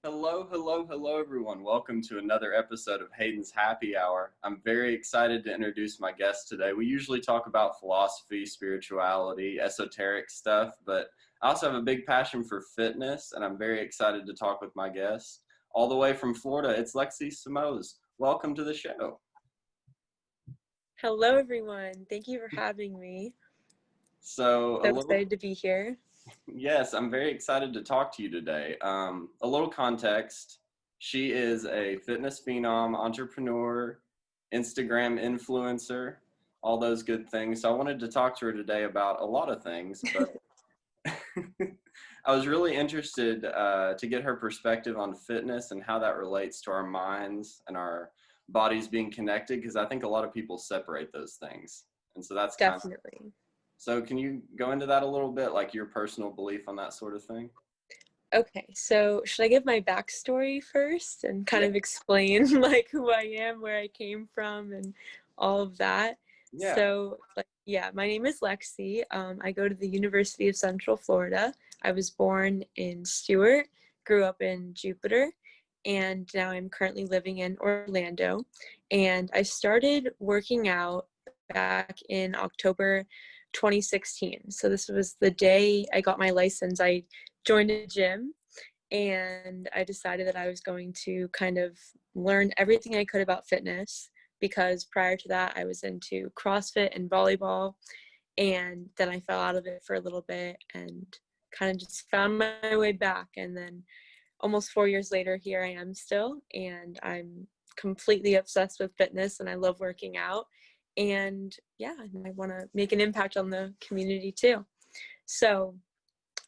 Hello, hello, hello, everyone. Welcome to another episode of Hayden's Happy Hour. I'm very excited to introduce my guest today. We usually talk about philosophy, spirituality, esoteric stuff, but I also have a big passion for fitness, and I'm very excited to talk with my guest. All the way from Florida, it's Lexi Simoes. Welcome to the show. Hello, everyone. Thank you for having me. So, So excited to be here. yes, I'm very excited to talk to you today. A little context. She is a fitness phenom, entrepreneur, Instagram influencer, all those good things. So I wanted to talk to her today about a lot of things, but I was really interested to get her perspective on fitness and how that relates to our minds and our bodies being connected, because I think a lot of people separate those things. And so that's kind of, Definitely. so can you go into that a little bit, like your personal belief on that sort of thing? Okay, so should I give my backstory first and kind Yeah, of explain like who I am, where I came from, and all of that? yeah. So, my name is Lexi. I go to the University of Central Florida. I was born in Stewart, grew up in Jupiter, and now I'm currently living in Orlando. And I started working out back in October 2016. So this was the day I got my license. I joined a gym and I decided that I was going to kind of learn everything I could about fitness because prior to that I was into CrossFit and volleyball, and then I fell out of it for a little bit and kind of just found my way back. And then almost 4 years later, here I am still, and I'm completely obsessed with fitness and I love working out. And yeah, I want to make an impact on the community too. So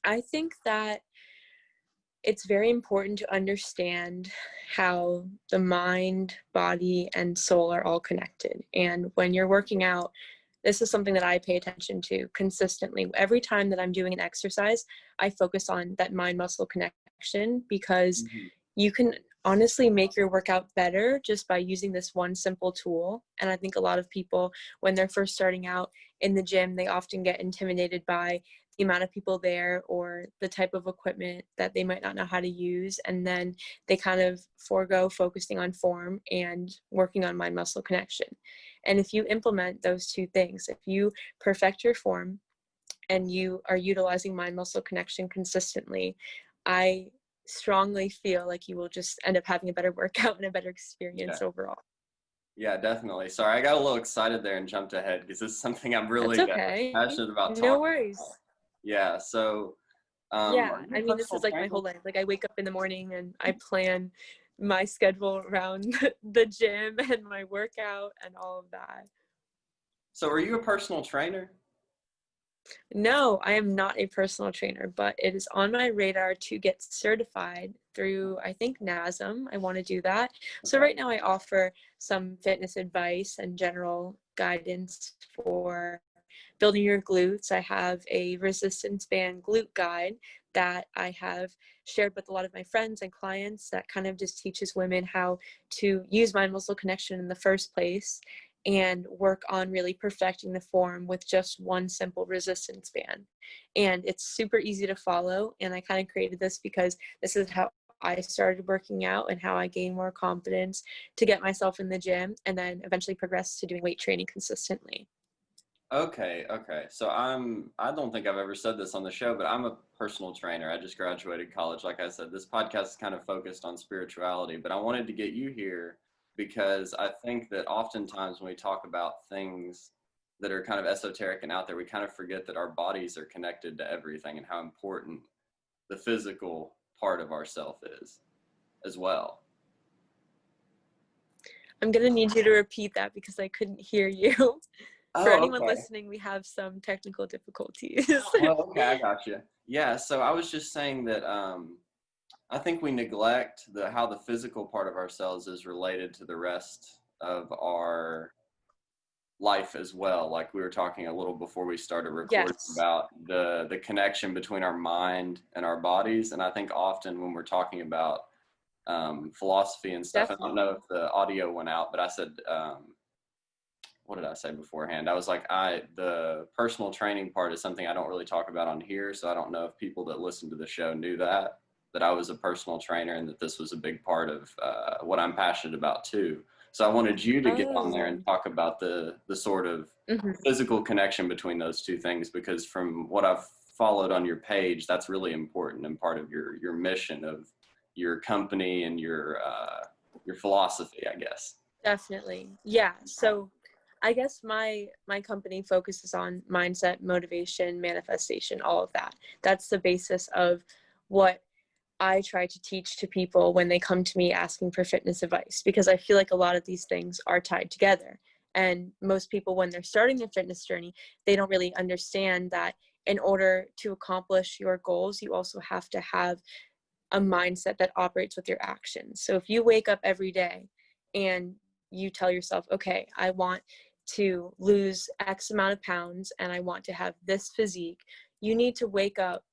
I think that it's very important to understand how the mind, body, and soul are all connected. And when you're working out, this is something that I pay attention to consistently. Every time that I'm doing an exercise, I focus on that mind muscle connection because Mhm. you can honestly make your workout better just by using this one simple tool. And I think a lot of people, when they're first starting out in the gym, they often get intimidated by the amount of people there or the type of equipment that they might not know how to use. And then they kind of forego focusing on form and working on mind muscle connection. And if you implement those two things, if you perfect your form and you are utilizing mind muscle connection consistently, I strongly feel like you will just end up having a better workout and a better Yeah. experience overall. Yeah, definitely. Sorry, I got a little excited there and jumped ahead because this is something I'm That's really okay. passionate about No talking worries. about. Yeah. So, are Yeah, you I a mean, this personal is like my trainer? whole life. Like I wake up in the morning and I plan my schedule around the gym and my workout and all of that. So, are you a personal trainer? No, I am not a personal trainer, but it is on my radar to get certified through, I think, NASM. I want to do that. So Okay. right now I offer some fitness advice and general guidance for building your glutes. I have a resistance band glute guide that I have shared with a lot of my friends and clients that kind of just teaches women how to use mind muscle connection in the first place and work on really perfecting the form with just one simple resistance band. And it's super easy to follow. And I kind of created this because this is how I started working out and how I gained more confidence to get myself in the gym and then eventually progress to doing weight training consistently. Okay. Okay. So I don't think I've ever said this on the show, but I'm a personal trainer. I just graduated college. Like I said, this podcast is kind of focused on spirituality, but I wanted to get you here because I think that oftentimes when we talk about things that are kind of esoteric and out there, we kind of forget that our bodies are connected to everything and how important the physical part of ourself is as well. I'm going to need you to repeat that because I couldn't hear you. For Oh, anyone okay. listening, we have some technical difficulties. Oh, okay, I got you. Yeah, so I was just saying that I think we neglect how the physical part of ourselves is related to the rest of our life as well. Like we were talking a little before we started recording Yes, about the connection between our mind and our bodies, and I think often when we're talking about philosophy and stuff, I don't know definitely. if the audio went out, but I said what did I say beforehand? I was like, the personal training part is something I don't really talk about on here, so I don't know if people that listen to the show knew that. that I was a personal trainer and that this was a big part of what I'm passionate about too. So I wanted you to get on there Oh. and talk about the sort of Hmm. physical connection between those two things, because from what I've followed on your page, that's really important and part of your mission of your company and your philosophy, I guess. Definitely. Yeah. So I guess my company focuses on mindset, motivation, manifestation, all of that. That's the basis of what I try to teach to people when they come to me asking for fitness advice, because I feel like a lot of these things are tied together. And most people, when they're starting their fitness journey, they don't really understand that in order to accomplish your goals, you also have to have a mindset that operates with your actions. So if you wake up every day and you tell yourself, okay, I want to lose X amount of pounds and I want to have this physique, you need to wake up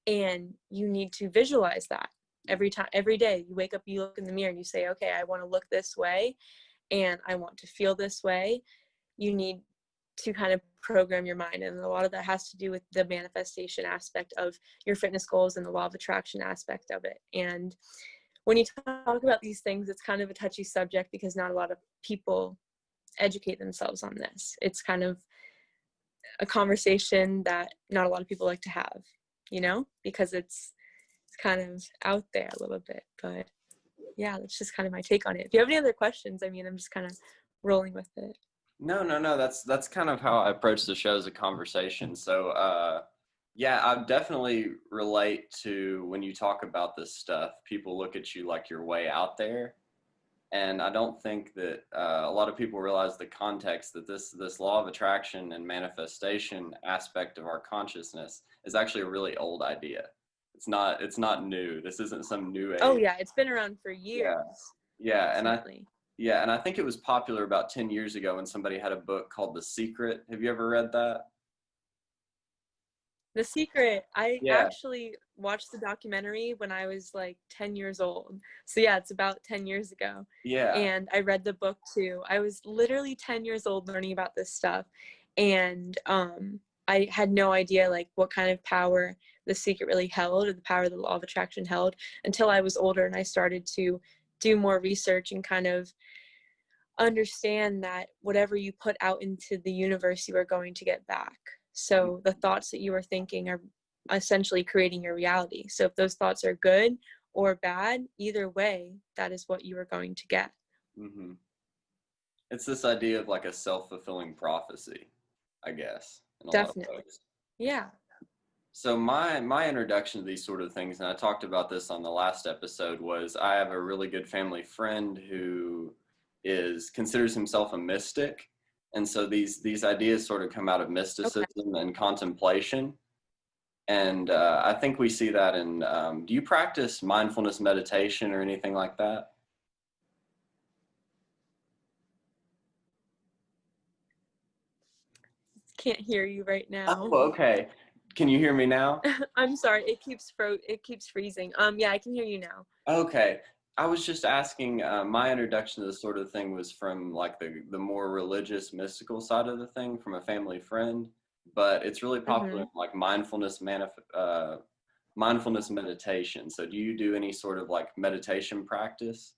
and you need to visualize that every day. You wake up, you look in the mirror and you say, okay, I want to look this way and I want to feel this way. You need to kind of program your mind, and a lot of that has to do with the manifestation aspect of your fitness goals and the law of attraction aspect of it. And when you talk about these things, it's kind of a touchy subject because not a lot of people educate themselves on this. It's kind of a conversation that not a lot of people like to have, because it's kind of out there a little bit. But yeah, that's just kind of my take on it. If you have any other questions, I mean, I'm just kind of rolling with it. No, no, no. That's kind of how I approach the show as a conversation. So, yeah, I definitely relate to when you talk about this stuff. People look at you like you're way out there, and I don't think that a lot of people realize the context that this law of attraction and manifestation aspect of our consciousness is actually a really old idea. It's not new. This isn't some new Oh age. yeah, it's been around for Yeah, years. yeah, Definitely. yeah, and I think it was popular about 10 years ago when somebody had a book called The Secret. Have you ever read that? The Secret, I Yeah, actually watched the documentary when I was like 10 years old. So yeah, it's about 10 years ago. yeah. And I read the book too. I was literally 10 years old learning about this stuff. And I had no idea like what kind of power the secret really held, or the power the law of attraction held, until I was older and I started to do more research and kind of understand that whatever you put out into the universe, you are going to get back. So the thoughts that you are thinking are essentially creating your reality. So if those thoughts are good or bad, either way, that is what you are going to get. Hmm. It's this idea of like a self-fulfilling prophecy, I guess, in a lot of Definitely. ways. Yeah. So my introduction to these sort of things, and I talked about this on the last episode, was I have a really good family friend who is considers himself a mystic, and so these ideas sort of come out of Okay. mysticism and contemplation. And I think we see that in. Do you practice mindfulness meditation or anything like that? Can't hear you right now. Oh, okay. Can you hear me now? I'm sorry. It keeps freezing. Yeah, I can hear you now. Okay. I was just asking, my introduction to this sort of thing was from like the more religious, mystical side of the thing from a family friend, but it's really popular Mhm. in like mindfulness meditation. So do you do any sort of like meditation practice?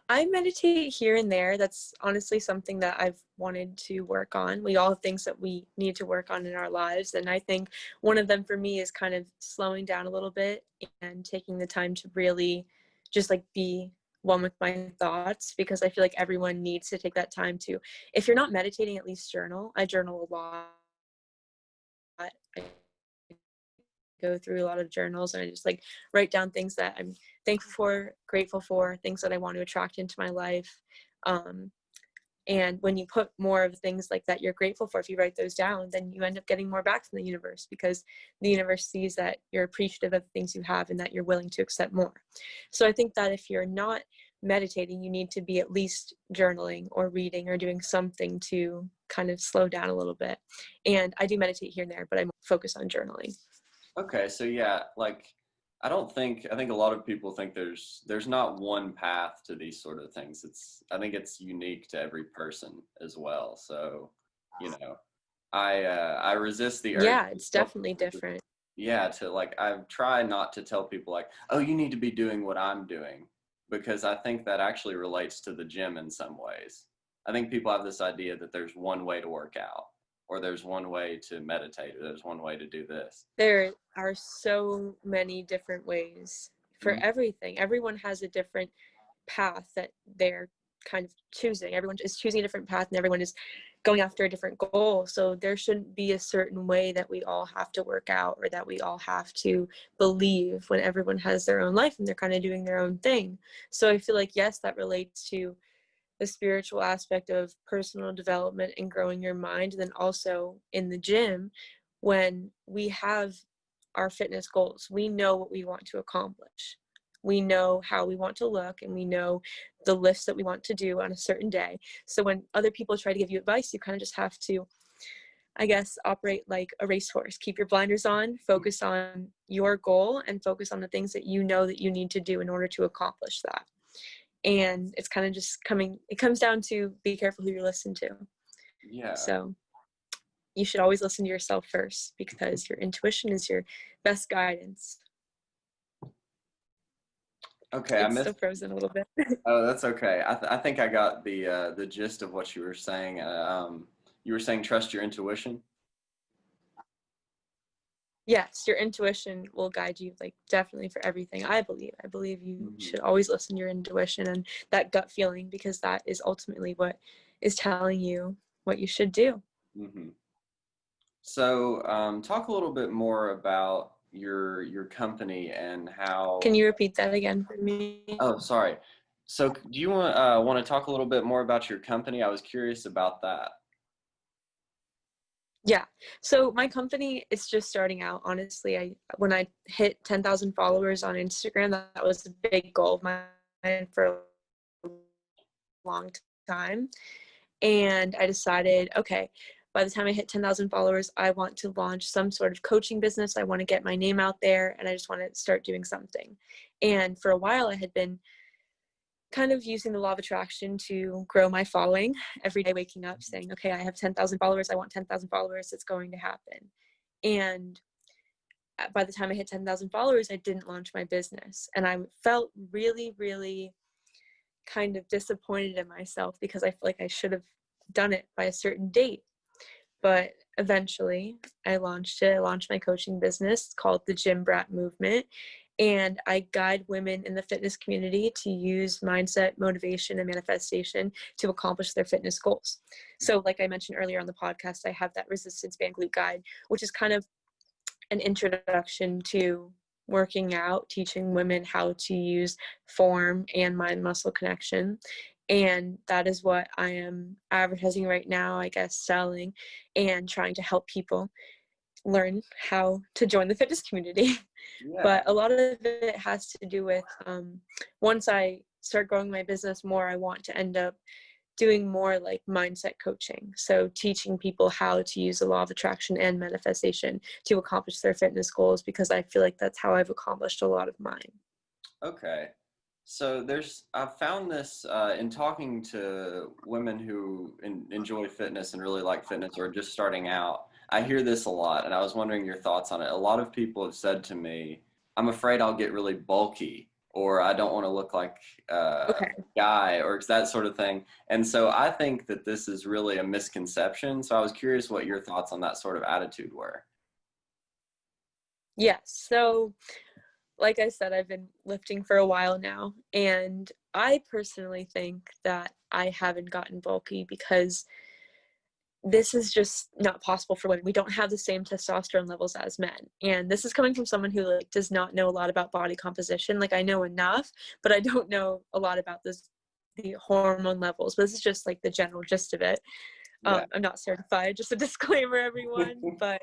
I meditate here and there. That's honestly something that I've wanted to work on. We all have things that we need to work on in our lives. And I think one of them for me is kind of slowing down a little bit and taking the time to really just like be one with my thoughts, because I feel like everyone needs to take that time to, if you're not meditating, at least journal. I journal a lot. I go through a lot of journals and I just like write down things that I'm thankful for, grateful for, things that I want to attract into my life. Um, and when you put more of things like that you're grateful for, if you write those down, then you end up getting more back from the universe, because the universe sees that you're appreciative of the things you have and that you're willing to accept more. So I think that if you're not meditating, you need to be at least journaling or reading or doing something to kind of slow down a little bit. And I do meditate here and there, but I focus on journaling. Okay, so yeah, like I think a lot of people think there's not one path to these sort of things. I think it's unique to every person as well. So, you know, I resist the urge Yeah, to it's self definitely different. yeah, to like, I've tried not to tell people like, oh, you need to be doing what I'm doing, because I think that actually relates to the gym in some ways. I think people have this idea that there's one way to work out, or there's one way to meditate, or there's one way to do this. There are so many different ways for Mhm. everything. Everyone has a different path that they're kind of choosing. Everyone is choosing a different path and everyone is going after a different goal. So there shouldn't be a certain way that we all have to work out or that we all have to believe when everyone has their own life and they're kind of doing their own thing. So I feel like, yes, that relates to the spiritual aspect of personal development and growing your mind. And then also in the gym, when we have our fitness goals, we know what we want to accomplish. We know how we want to look and we know the lifts that we want to do on a certain day. So when other people try to give you advice, you kind of just have to, I guess, operate like a racehorse. Keep your blinders on, focus on your goal, and focus on the things that you know that you need to do in order to accomplish that. And it's kind of just it comes down to be careful who you listen to. Yeah. So you should always listen to yourself first because your intuition is your best guidance. Okay, I It's missed. still frozen a little bit. Oh, that's okay. I think I got the gist of what you were saying. You were saying trust your intuition. Yes, your intuition will guide you, like, definitely for everything. I believe you Hmm. should always listen to your intuition and that gut feeling, because that is ultimately what is telling you what you should do. Hmm. So, talk a little bit more about your company and Can how. you repeat that again for me? Oh, sorry. So, do you want to talk a little bit more about your company? I was curious about that. Yeah. So my company is just starting out. Honestly, I when I hit 10,000 followers on Instagram, that was a big goal of mine for a long time. And I decided, okay, by the time I hit 10,000 followers, I want to launch some sort of coaching business. I want to get my name out there and I just want to start doing something. And for a while, I had been kind of using the law of attraction to grow my following, every day waking up saying, okay, I have 10,000 followers. I want 10,000 followers. It's going to happen. And by the time I hit 10,000 followers, I didn't launch my business. And I felt really, really kind of disappointed in myself because I feel like I should have done it by a certain date. But eventually I launched it. I launched my coaching business called the Gym Brat Movement. And I guide women in the fitness community to use mindset, motivation, and manifestation to accomplish their fitness goals. So, like I mentioned earlier on the podcast, I have that resistance band glute guide, which is kind of an introduction to working out, teaching women how to use form and mind muscle connection. And that is what I am advertising right now, I guess, selling and trying to help people learn how to join the fitness community. Yeah. But a lot of it has to do with once I start growing my business more, I want to end up doing more like mindset coaching. So teaching people how to use the law of attraction and manifestation to accomplish their fitness goals, because I feel like that's how I've accomplished a lot of mine. Okay. So I've found this in talking to women who enjoy fitness and really like fitness or just starting out. I hear this a lot, and I was wondering your thoughts on it. A lot of people have said to me, I'm afraid I'll get really bulky, or I don't want to look like a Okay. guy, or that sort of thing. And so I think that this is really a misconception. So I was curious what your thoughts on that sort of attitude were. Yes. So like I said, I've been lifting for a while now, and I personally think that I haven't gotten bulky because this is just not possible for women. We don't have the same testosterone levels as men. And this is coming from someone who like does not know a lot about body composition. Like I know enough, but I don't know a lot about the hormone levels. But this is just like the general gist of it. Yeah. I'm not certified, just a disclaimer, everyone. But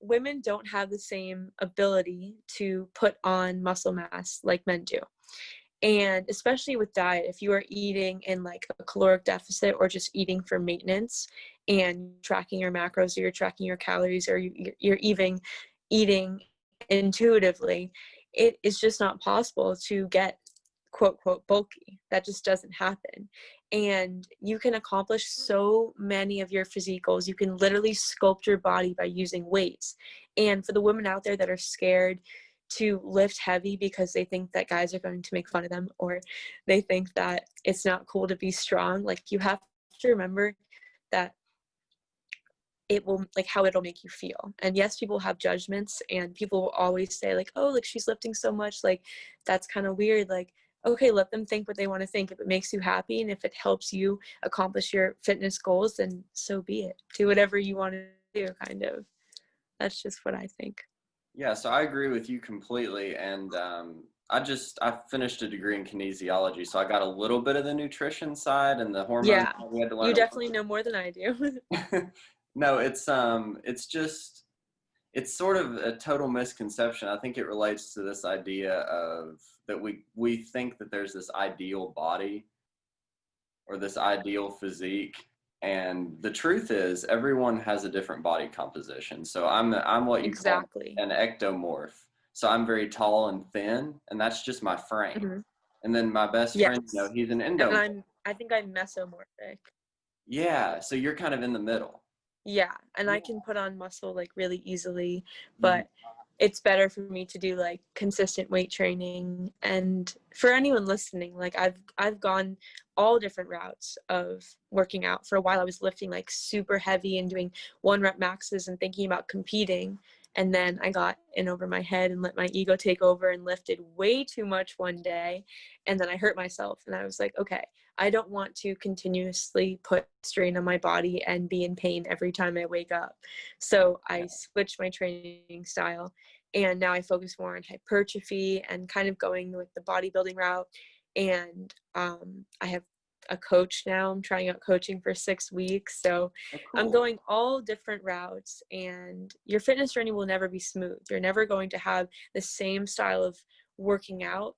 women don't have the same ability to put on muscle mass like men do. And especially with diet, if you are eating in like a caloric deficit or just eating for maintenance and tracking your macros or you're tracking your calories or you're even eating intuitively, it is just not possible to get quote, quote, bulky. That just doesn't happen. And you can accomplish so many of your physique goals. You can literally sculpt your body by using weights. And for the women out there that are scared to lift heavy because they think that guys are going to make fun of them, or they think that it's not cool to be strong, like, you have to remember that it will, like, how it'll make you feel. And yes, people have judgments, and people will always say, like, oh, like, she's lifting so much, like, that's kind of weird. Like, okay, let them think what they want to think. If it makes you happy and if it helps you accomplish your fitness goals, then so be it. Do whatever you want to do, kind of. That's just what I think. Yeah, so I agree with you completely. And I finished a degree in kinesiology, so I got a little bit of the nutrition side and the hormones Yeah, we had to learn you a little definitely know more than I do. bit. No, it's just it's sort of a total misconception. I think it relates to this idea of that we think that there's this ideal body or this ideal physique. And the truth is everyone has a different body composition. So I'm what you call Exactly. an ectomorph. So I'm very tall and thin, and that's just my frame. Hmm. And then my best friend, Yes. he's an And endomorph. I think I'm mesomorphic. Yeah, so you're kind of in the middle. Yeah, and I Yeah. can put on muscle, like, really easily, Mhm. but it's better for me to do, like, consistent weight training. And for anyone listening, like, I've gone all different routes of working out. For a while I was lifting, like, super heavy and doing 1 rep maxes and thinking about competing, and then I got in over my head and let my ego take over and lifted way too much one day, and then I hurt myself, and I was like, okay, I don't want to continuously put strain on my body and be in pain every time I wake up. So I switched my training style, and now I focus more on hypertrophy and kind of going with the bodybuilding route. And I have a coach now. I'm trying out coaching for 6 weeks. So Oh, I'm cool. going all different routes, and your fitness journey will never be smooth. You're never going to have the same style of working out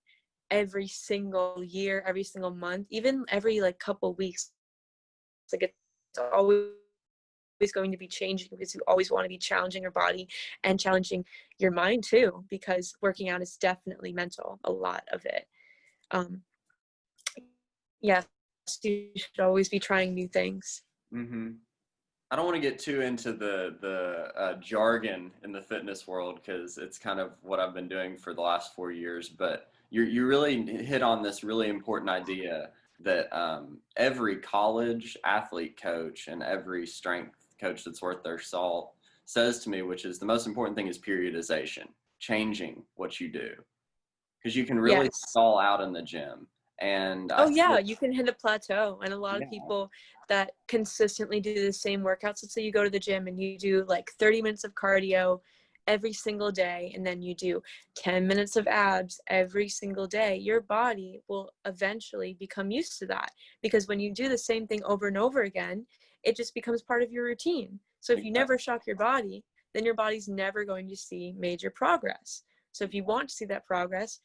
every single year, every single month, even every, like, couple weeks. Like, it's always going to be changing because you always want to be challenging your body and challenging your mind too, because working out is definitely mental, a lot of it. Um, yes, you should always be trying new things. Hmm. I don't want to get too into the jargon in the fitness world because it's kind of what I've been doing for the last 4 years. But you really hit on this really important idea that every college athlete coach and every strength coach that's worth their salt says to me, which is the most important thing is periodization, changing what you do because you can really Yes. stall out in the gym. And I Oh see yeah, it. you can hit a plateau. And a lot of Yeah. people that consistently do the same workouts, let's say you go to the gym and you do like 30 minutes of cardio every single day, and then you do 10 minutes of abs every single day, your body will eventually become used to that, because when you do the same thing over and over again, it just becomes part of your routine. So if you never shock your body, then your body's never going to see major progress. So if you want to see that progress,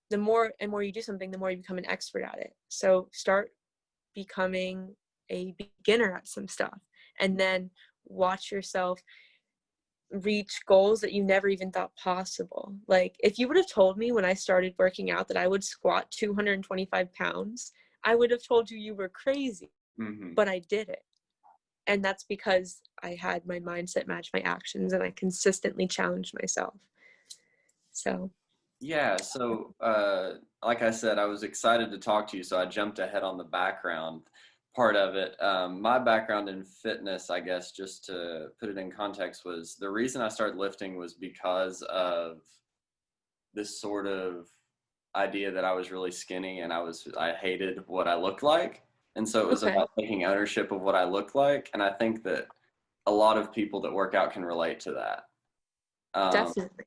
the more and more you do something, the more you become an expert at it. So start becoming a beginner at some stuff, and then watch yourself reach goals that you never even thought possible. Like, if you would have told me when I started working out that I would squat 225 pounds, I would have told you were crazy, Hmm. but I did it. And that's because I had my mindset match my actions, and I consistently challenged myself. So, Yeah, so like I said, I was excited to talk to you, so I jumped ahead on the background part of it. My background in fitness, I guess, just to put it in context, was the reason I started lifting was because of this sort of idea that I was really skinny and I hated what I looked like. And so it was okay, about taking ownership of what I looked like. And I think that a lot of people that work out can relate to that. Um, definitely.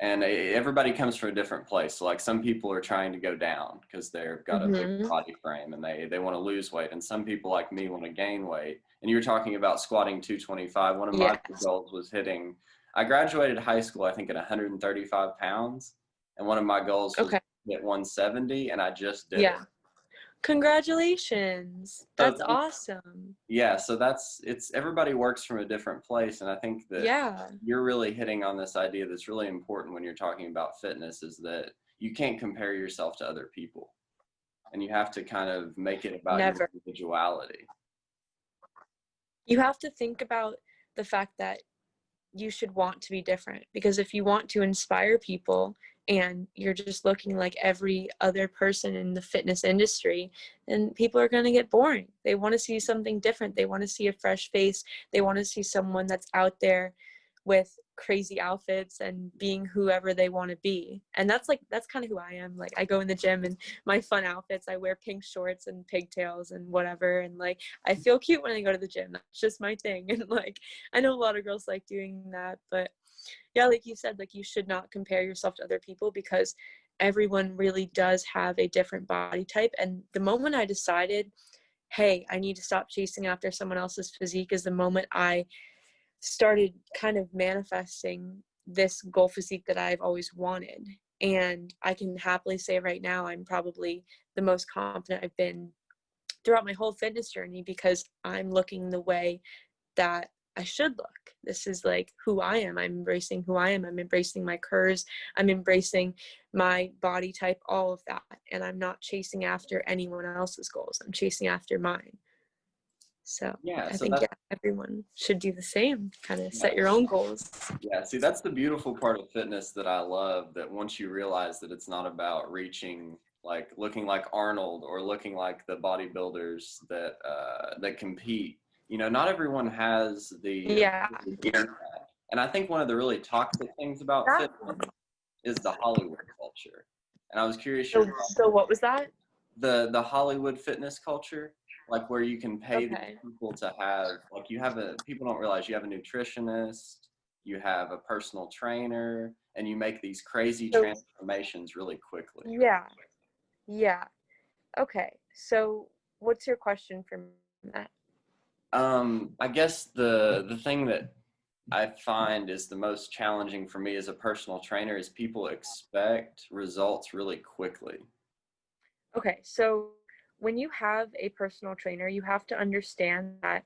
and everybody comes from a different place. So like some people are trying to go down because they've got a big Hmm. body frame and they want to lose weight. And some people like me want to gain weight. And you were talking about squatting 225. One of my big Yes. goals was hitting, I graduated high school, I think at 135 pounds. And one of my goals was Okay. to hit 170 and I just did it. Yeah. Congratulations. So That's awesome. yeah, so it's everybody works from a different place. And I think that Yeah. you're really hitting on this idea that's really important when you're talking about fitness is that you can't compare yourself to other people. and you have to kind of make it about your Never. individuality. You have to think about the fact that you should want to be different, because if you want to inspire people and you're just looking like every other person in the fitness industry, then people are going to get boring. They want to see something different. They want to see a fresh face. They want to see someone that's out there with crazy outfits and being whoever they want to be. And that's kind of who I am. Like, I go in the gym and my fun outfits, I wear pink shorts and pigtails and whatever, and like I feel cute when I go to the gym. That's just my thing. And like, I know a lot of girls like doing that, but yeah, like you said, like, you should not compare yourself to other people, because everyone really does have a different body type. And the moment I decided, hey, I need to stop chasing after someone else's physique, is the moment I started kind of manifesting this goal physique that I've always wanted. And I can happily say right now, I'm probably the most confident I've been throughout my whole fitness journey, because I'm looking the way that I should look. This is like who I am. I'm embracing who I am. I'm embracing my curves. I'm embracing my body type, all of that. And I'm not chasing after anyone else's goals. I'm chasing after mine. So Yeah, I so think, that's, yeah, everyone should do the same, kind of yeah, set your own goals. yeah. See, that's the beautiful part of fitness that I love, that once you realize that it's not about reaching, like looking like Arnold or looking like the bodybuilders that compete. You know, not everyone has the Yeah, ability to do that. And I think one of the really toxic things about that fitness is the Hollywood culture. And I was curious your so what was that? the Hollywood fitness culture, like where you can pay these Okay. people to have, like, you have a, people don't realize you have a nutritionist, you have a personal trainer, and you make these crazy So transformations really quickly. yeah, yeah. Okay. So what's your question for that? I guess the thing that I find is the most challenging for me as a personal trainer is people expect results really quickly. Okay, so when you have a personal trainer, you have to understand that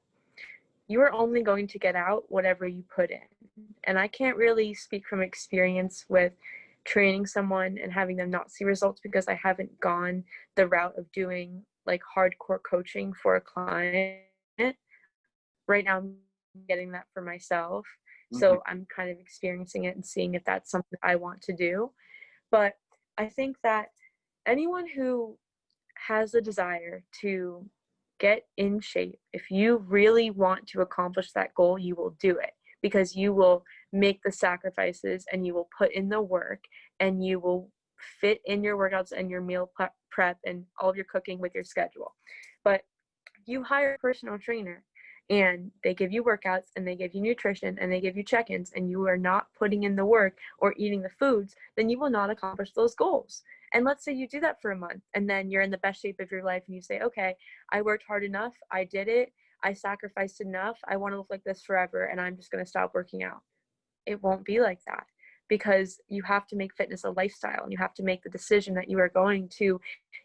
you are only going to get out whatever you put in. And I can't really speak from experience with training someone and having them not see results, because I haven't gone the route of doing like hardcore coaching for a client. Right now, I'm getting that for myself. Mhm. So I'm kind of experiencing it and seeing if that's something I want to do. But I think that anyone who has a desire to get in shape, if you really want to accomplish that goal, you will do it, because you will make the sacrifices and you will put in the work, and you will fit in your workouts and your meal prep and all of your cooking with your schedule. But you hire a personal trainer and they give you workouts and they give you nutrition and they give you check-ins, and you are not putting in the work or eating the foods, then you will not accomplish those goals. And let's say you do that for a month and then you're in the best shape of your life and you say, okay, I worked hard enough, I did it, I sacrificed enough, I want to look like this forever, and I'm just going to stop working out. It won't be like that, because you have to make fitness a lifestyle, and you have to make the decision that you are going to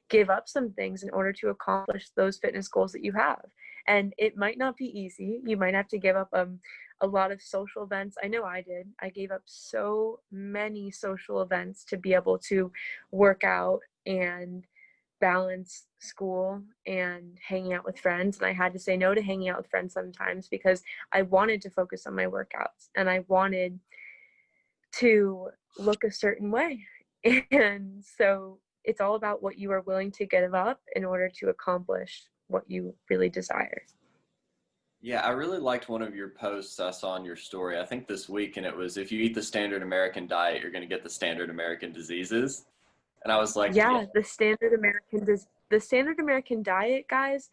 give up some things in order to accomplish those fitness goals that you have. And it might not be easy. You might have to give up a lot of social events. I know I did. I gave up so many social events to be able to work out and balance school and hanging out with friends. And I had to say no to hanging out with friends sometimes, because I wanted to focus on my workouts and I wanted to look a certain way. And so it's all about what you are willing to give up in order to accomplish what you really desire. Yeah, I really liked one of your posts I saw on your story, I think this week, and it was, if you eat the standard American diet, you're going to get the standard American diseases. And I was like, yeah. Yeah, the standard American diet, guys,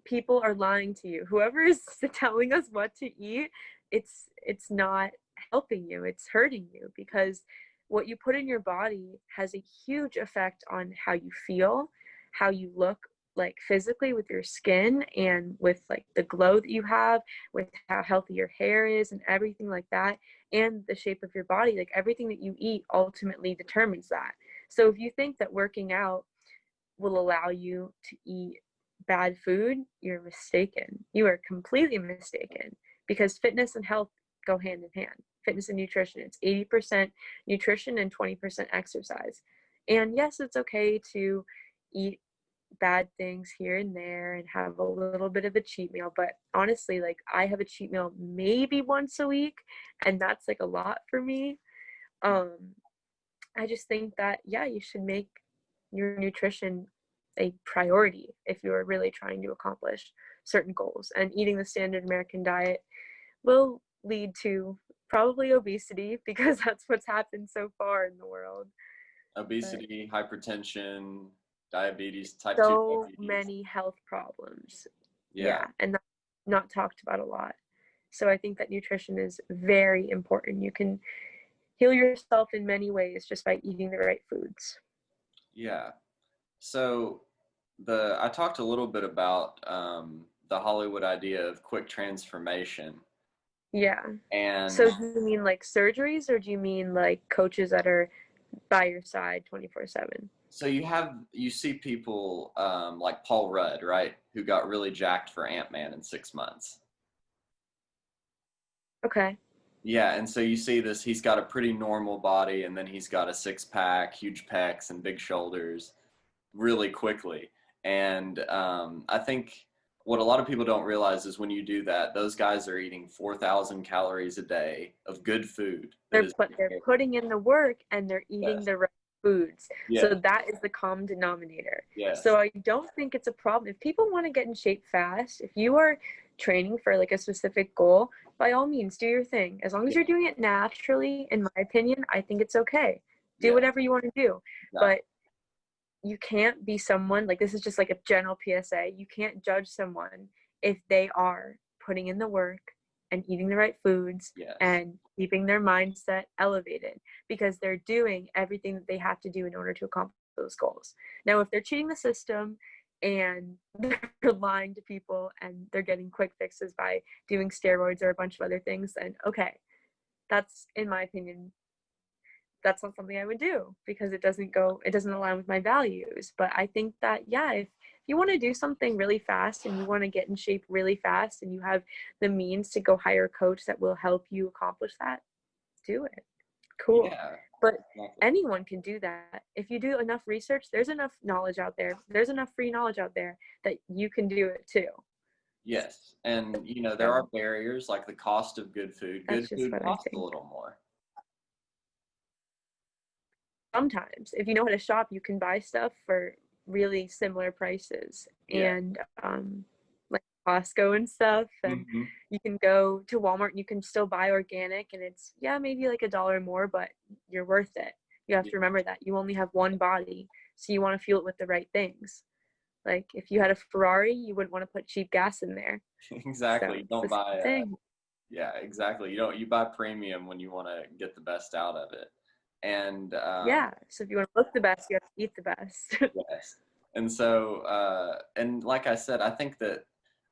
people are lying to you. Whoever is telling us what to eat, it's not helping you. It's hurting you, because what you put in your body has a huge effect on how you feel, how you look, like physically with your skin and with like the glow that you have, with how healthy your hair is and everything like that, and the shape of your body. Like, everything that you eat ultimately determines that. So if you think that working out will allow you to eat bad food, you're mistaken. You are completely mistaken, because fitness and health go hand in hand. Fitness and nutrition, it's 80% nutrition and 20% exercise. And yes, it's okay to eat bad things here and there and have a little bit of a cheat meal. But honestly, like I have a cheat meal maybe once a week, and that's like a lot for me. Um, I just think that, yeah, you should make your nutrition a priority if you're really trying to accomplish certain goals. And eating the standard American diet will lead to probably obesity because that's what's happened so far in the world. But Obesity, hypertension, diabetes, type 2 so diabetes. many health problems. Yeah. Yeah, and that's not talked about a lot. So I think that nutrition is very important. You can heal yourself in many ways just by eating the right foods. Yeah. So I talked a little bit about the Hollywood idea of quick transformation, Yeah. and So do you mean like surgeries or do you mean like coaches that are by your side 24/7? so you see people like Paul Rudd, right, who got really jacked for Ant-Man in 6 months. Okay. Yeah, and so you see this, he's got a pretty normal body, and then he's got a six pack, huge pecs, and big shoulders really quickly. And I think what a lot of people don't realize is when you do that, those guys are eating 4,000 calories a day of good food that is They're putting in the work and they're eating yes, the right foods. So yes, that is the common denominator. yes, So I don't think it's a problem. If people want to get in shape fast, if you are training for like a specific goal, by all means do your thing. As long as yes, you're doing it naturally, in my opinion, I think it's okay. Do yes, whatever you want to do. exactly. But you can't be someone like this is just like a general PSA. You can't judge someone if they are putting in the work and eating the right foods Yes, and keeping their mindset elevated because they're doing everything that they have to do in order to accomplish those goals. Now, if they're cheating the system and they're lying to people and they're getting quick fixes by doing steroids or a bunch of other things, then okay, that's in my opinion that's not something I would do because it doesn't align with my values. But I think that, yeah, if you want to do something really fast and you want to get in shape really fast and you have the means to go hire a coach that will help you accomplish that, do it. Cool. yeah, But exactly. anyone can do that. If you do enough research, there's enough knowledge out there. There's enough free knowledge out there that you can do it too. Yes, and there are So barriers like the cost of good food. that's Good just food what I costs a think. little more. Sometimes if you know how to shop, you can buy stuff for really similar prices Yeah. and like Costco and stuff, and Hmm. you can go to Walmart and you can still buy organic and it's, yeah, maybe like $1 more, but you're worth it. You have Yeah, to remember that you only have one body, so you want to fuel it with the right things. Like if you had a Ferrari, you wouldn't want to put cheap gas in there. So exactly. You it's don't the buy same thing. yeah, exactly. You buy premium when you want to get the best out of it. And Yeah, so if you want to look the best, you have to eat the best. yes. And so and like I said, I think that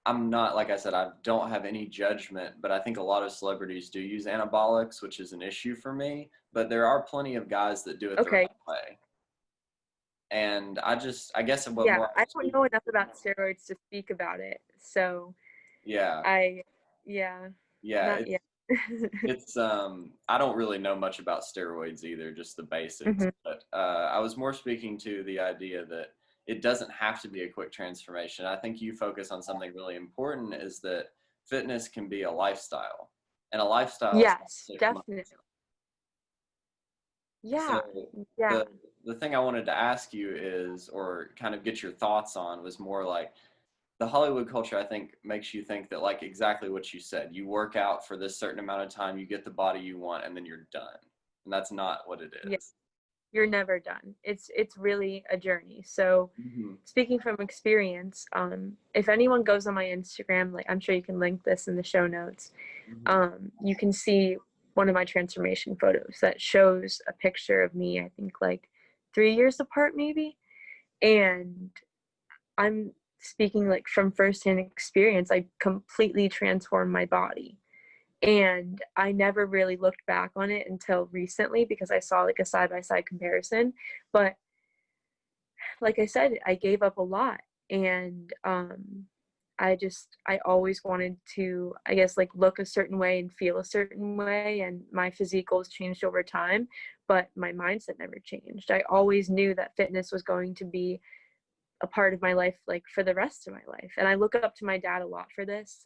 I'm not like I said, I don't have any judgment, but I think a lot of celebrities do use anabolics, which is an issue for me. But there are plenty of guys that do it the right Okay. way. And I guess what Yeah, more I I'm don't speaking know enough to, about steroids to speak about it. So yeah, I, yeah, yeah, not yet. it's I don't really know much about steroids either, just the basics. Hmm. But I was more speaking to the idea that it doesn't have to be a quick transformation. I think you focus on something really important is that fitness can be a lifestyle, and a lifestyle is not Yes, 6 months. definitely. So Yeah, yeah. the the thing I wanted to ask you is, or kind of get your thoughts on, was more like the Hollywood culture, I think, makes you think that, like, exactly what you said. You work out for this certain amount of time, you get the body you want, and then you're done. And that's not what it Yeah, is. you're never done. It's really a journey. So Hmm. speaking from experience, if anyone goes on my Instagram, like I'm sure you can link this in the show notes, Hmm. you can see one of my transformation photos that shows a picture of me, I think like 3 years apart maybe. And I'm speaking like from firsthand experience. I completely transformed my body. And I never really looked back on it until recently because I saw like a side by side comparison. But like I said, I gave up a lot. And I always wanted to, I guess, like look a certain way and feel a certain way. And my physique goals changed over time, but my mindset never changed. I always knew that fitness was going to be a part of my life, like for the rest of my life. And I look up to my dad a lot for this.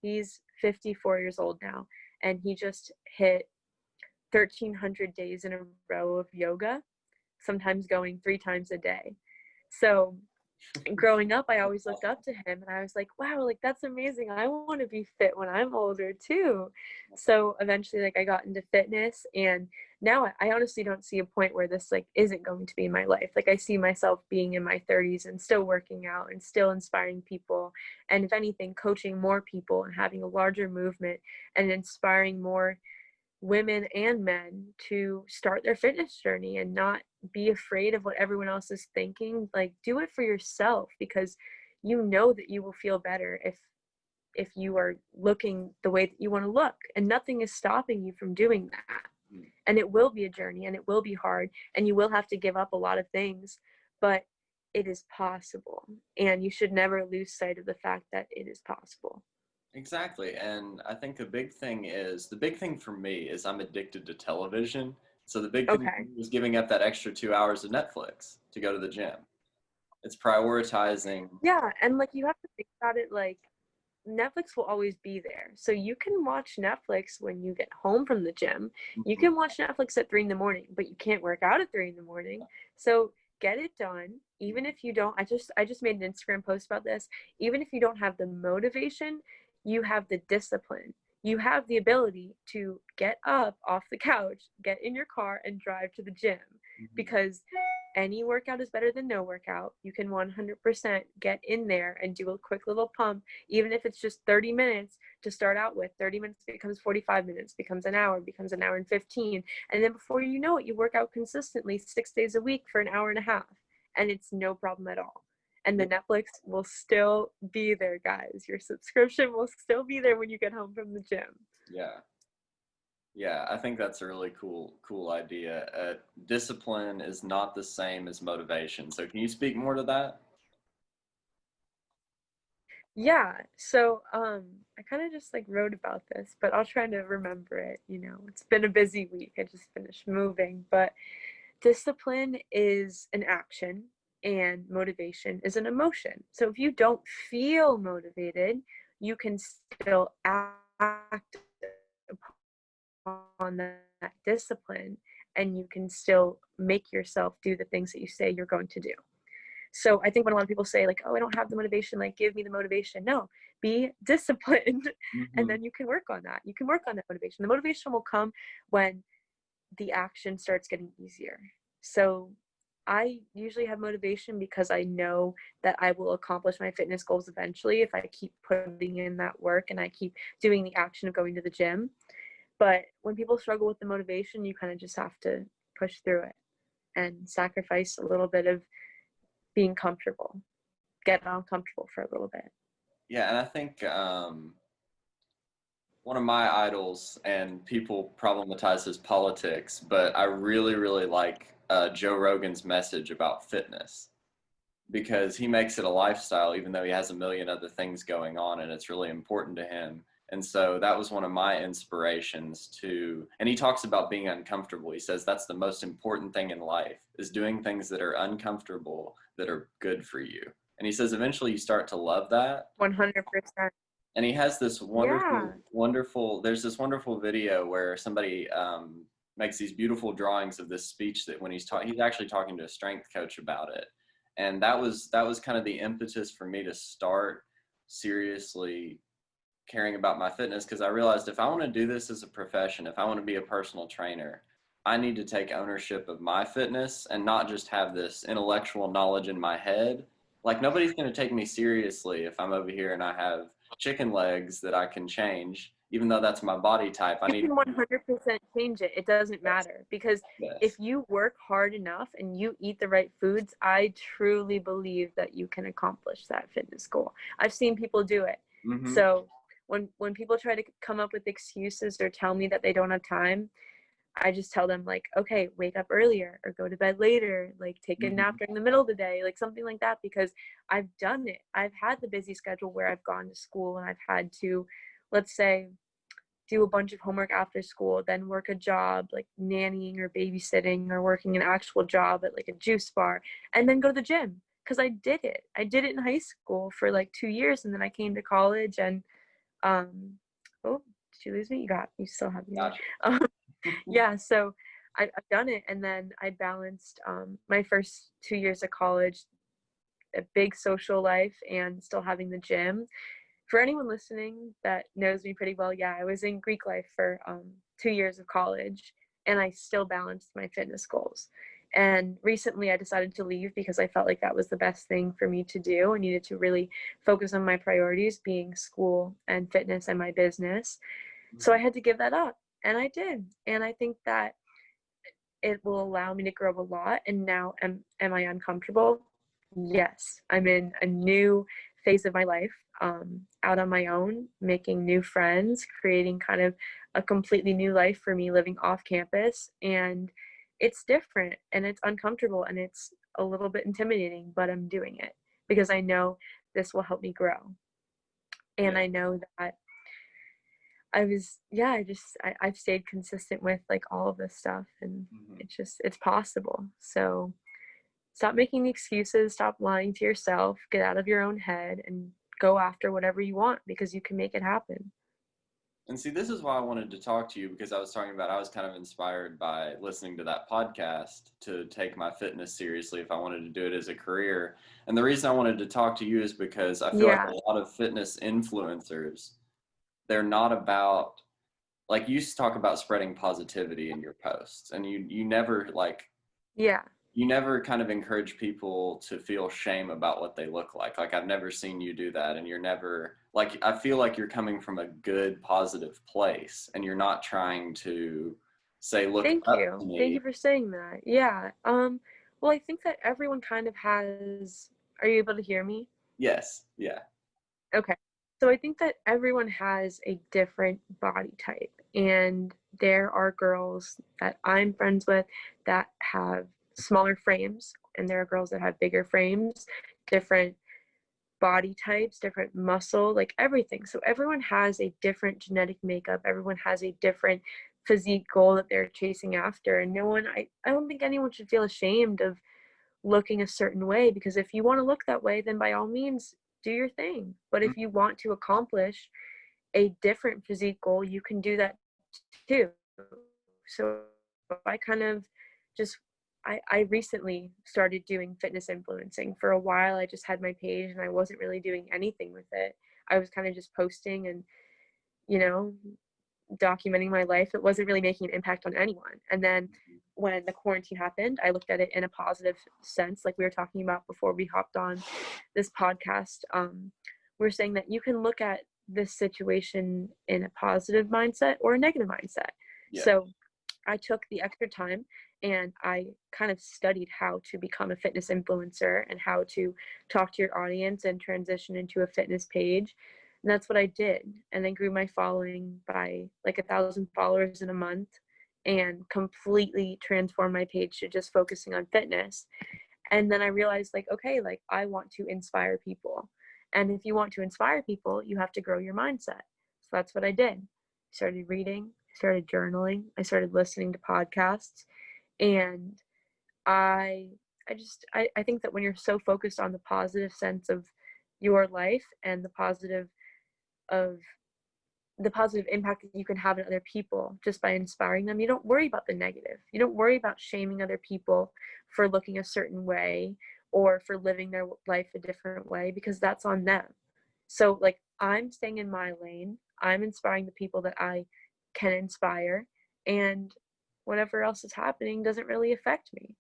He's 54 years old now, and he just hit 1,300 days in a row of yoga, sometimes going 3 times a day. So growing up, I always looked up to him and I was like, wow, like that's amazing. I want to be fit when I'm older too. So eventually, like I got into fitness, and now I honestly don't see a point where this like isn't going to be my life. Like I see myself being in my 30s and still working out and still inspiring people. And if anything, coaching more people and having a larger movement and inspiring more women and men to start their fitness journey and not be afraid of what everyone else is thinking. Like do it for yourself, because you know that you will feel better if you are looking the way that you want to look, and nothing is stopping you from doing that. And it will be a journey, and it will be hard, and you will have to give up a lot of things, but it is possible, and you should never lose sight of the fact that it is possible. Exactly. And I think the big thing for me is I'm addicted to television. So the big thing for Okay. me is giving up that extra 2 hours of Netflix to go to the gym. It's prioritizing. Yeah, and like you have to think about it, like Netflix will always be there. So you can watch Netflix when you get home from the gym. You Mhm. can watch Netflix at 3 in the morning, but you can't work out at 3 in the morning. So get it done. Even if you don't, I just made an Instagram post about this. Even if you don't have the motivation, you have the discipline. You have the ability to get up off the couch, get in your car, and drive to the gym, Mhm. because any workout is better than no workout. You can 100% get in there and do a quick little pump, even if it's just 30 minutes to start out with. 30 minutes becomes 45 minutes, becomes an hour and 15. And then before you know it, you work out consistently 6 days a week for an hour and a half. And it's no problem at all. And the Yeah. Netflix will still be there, guys. Your subscription will still be there when you get home from the gym. Yeah. Yeah, I think that's a really cool idea. Discipline is not the same as motivation. So can you speak more to that? Yeah, so I kind of just like wrote about this, but I'll try to remember it. It's been a busy week. I just finished moving, but discipline is an action and motivation is an emotion. So if you don't feel motivated, you can still act upon that discipline, and you can still make yourself do the things that you say you're going to do. So I think when a lot of people say like, oh, I don't have the motivation, like give me the motivation. No, be disciplined and Hmm. then you can work on that. You can work on that motivation. The motivation will come when the action starts getting easier. So I usually have motivation because I know that I will accomplish my fitness goals eventually if I keep putting in that work and I keep doing the action of going to the gym. But when people struggle with the motivation, you kind of just have to push through it and sacrifice a little bit of being comfortable, get uncomfortable for a little bit. Yeah, and I think one of my idols, and people problematize his politics, but I really like Joe Rogan's message about fitness because he makes it a lifestyle, even though he has a million other things going on, and it's really important to him. And so that was one of my inspirations to, and he talks about being uncomfortable. He says that's the most important thing in life is doing things that are uncomfortable, that are good for you. And he says eventually you start to love that. 100%. And he has this Yeah. there's this wonderful video where somebody makes these beautiful drawings of this speech that when he's actually talking to a strength coach about it. And that was kind of the impetus for me to start seriously caring about my fitness, because I realized if I want to do this as a profession, if I want to be a personal trainer, I need to take ownership of my fitness and not just have this intellectual knowledge in my head. Like nobody's going to take me seriously if I'm over here and I have chicken legs that I can change, even though that's my body type. I You need can 100% change it. It doesn't this. matter, because if This. you work hard enough and you eat the right foods, I truly believe that you can accomplish that fitness goal. I've seen people do it. Mm-hmm. So when people try to come up with excuses or tell me that they don't have time, I just tell them like, okay, wake up earlier or go to bed later, like take a nap Mm-hmm. during the middle of the day, like something like that, because I've done it. I've had the busy schedule where I've gone to school and I've had to, let's say, do a bunch of homework after school, then work a job like nannying or babysitting or working an actual job at like a juice bar, and then go to the gym. because I did it. I did it in high school for like 2 years, and then I came to college and oh, did you lose me? You still have me there. Gotcha. Um, yeah, so I've done it, and then I balanced my first 2 years of college, a big social life, and still having the gym. For anyone listening that knows me pretty well, yeah, I was in Greek life for 2 years of college, and I still balanced my fitness goals. And recently I decided to leave because I felt like that was the best thing for me to do. I needed to really focus on my priorities, being school and fitness and my business. So I had to give that up, and I did. And I think that it will allow me to grow a lot. And now, am I uncomfortable? Yes, I'm in a new phase of my life, out on my own, making new friends, creating kind of a completely new life for me living off campus. And it's different and it's uncomfortable and it's a little bit intimidating, but I'm doing it because I know this will help me grow. And Yeah. I know that I was, yeah, I've stayed consistent with like all of this stuff, and Mhm. it's possible. So stop making the excuses, stop lying to yourself, get out of your own head and go after whatever you want because you can make it happen. And see, this is why I wanted to talk to you, because I was talking about I was kind of inspired by listening to that podcast to take my fitness seriously if I wanted to do it as a career. And the reason I wanted to talk to you is because I feel like Yeah. a lot of fitness influencers, they're not about, like, you used to talk about spreading positivity in your posts, and you never like Yeah. you never kind of encourage people to feel shame about what they look like. Like, I've never seen you do that, and you're never like, I feel like you're coming from a good, positive place, and you're not trying to say, look Thank up to you. Thank me. you for saying that. Yeah. Well, I think that everyone kind of has, are you able to hear me? Yes, yeah. Okay. So I think that everyone has a different body type, and there are girls that I'm friends with that have smaller frames, and there are girls that have bigger frames, different body types, different muscle, like everything. So everyone has a different genetic makeup, everyone has a different physique goal that they're chasing after. And I don't think anyone should feel ashamed of looking a certain way, because if you want to look that way, then by all means do your thing. But Mm, if you want to accomplish a different physique goal, you can do that too. So I kind of just I recently started doing fitness influencing. For a while I just had my page and I wasn't really doing anything with it. I was kind of just posting and, you know, documenting my life. It wasn't really making an impact on anyone. And then when the quarantine happened, I looked at it in a positive sense, like we were talking about before we hopped on this podcast. We are saying that you can look at this situation in a positive mindset or a negative mindset. yeah. So I took the extra time and I kind of studied how to become a fitness influencer and how to talk to your audience and transition into a fitness page. And that's what I did. And then grew my following by like 1,000 followers in a month and completely transformed my page to just focusing on fitness. And then I realized, like, okay, like I want to inspire people. And if you want to inspire people, you have to grow your mindset. So that's what I did. I started reading, I started journaling, I started listening to podcasts. And I I think that when you're so focused on the positive sense of your life and of the positive impact that you can have on other people just by inspiring them, you don't worry about the negative. You don't worry about shaming other people for looking a certain way or for living their life a different way, because that's on them. So like I'm staying in my lane, I'm inspiring the people that I can inspire, and whatever else is happening doesn't really affect me.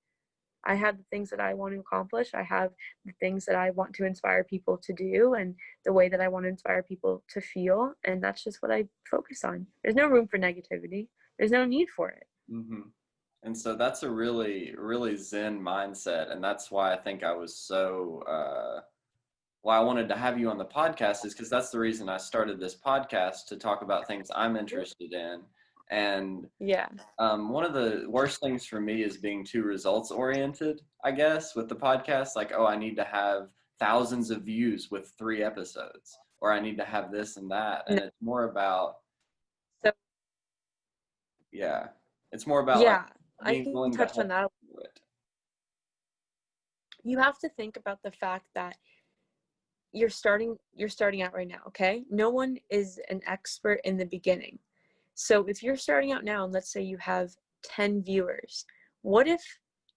I have the things that I want to accomplish. I have the things that I want to inspire people to do and the way that I want to inspire people to feel. And that's just what I focus on. There's no room for negativity. There's no need for it. Hmm. And so that's a really, really Zen mindset. And that's why I think I was so, why I wanted to have you on the podcast, is because that's the reason I started this podcast, to talk about things I'm interested in. And Yeah. one of the worst things for me is being too results oriented, I guess, with the podcast. Like, oh, I need to have thousands of views with 3 episodes, or I need to have this and that. And No. it's more about, So, yeah, it's more about like yeah, I being can willing to touch on help that. people do it. you have to think about the fact that you're starting out right now, okay? No one is an expert in the beginning. So if you're starting out now and let's say you have 10 viewers, what if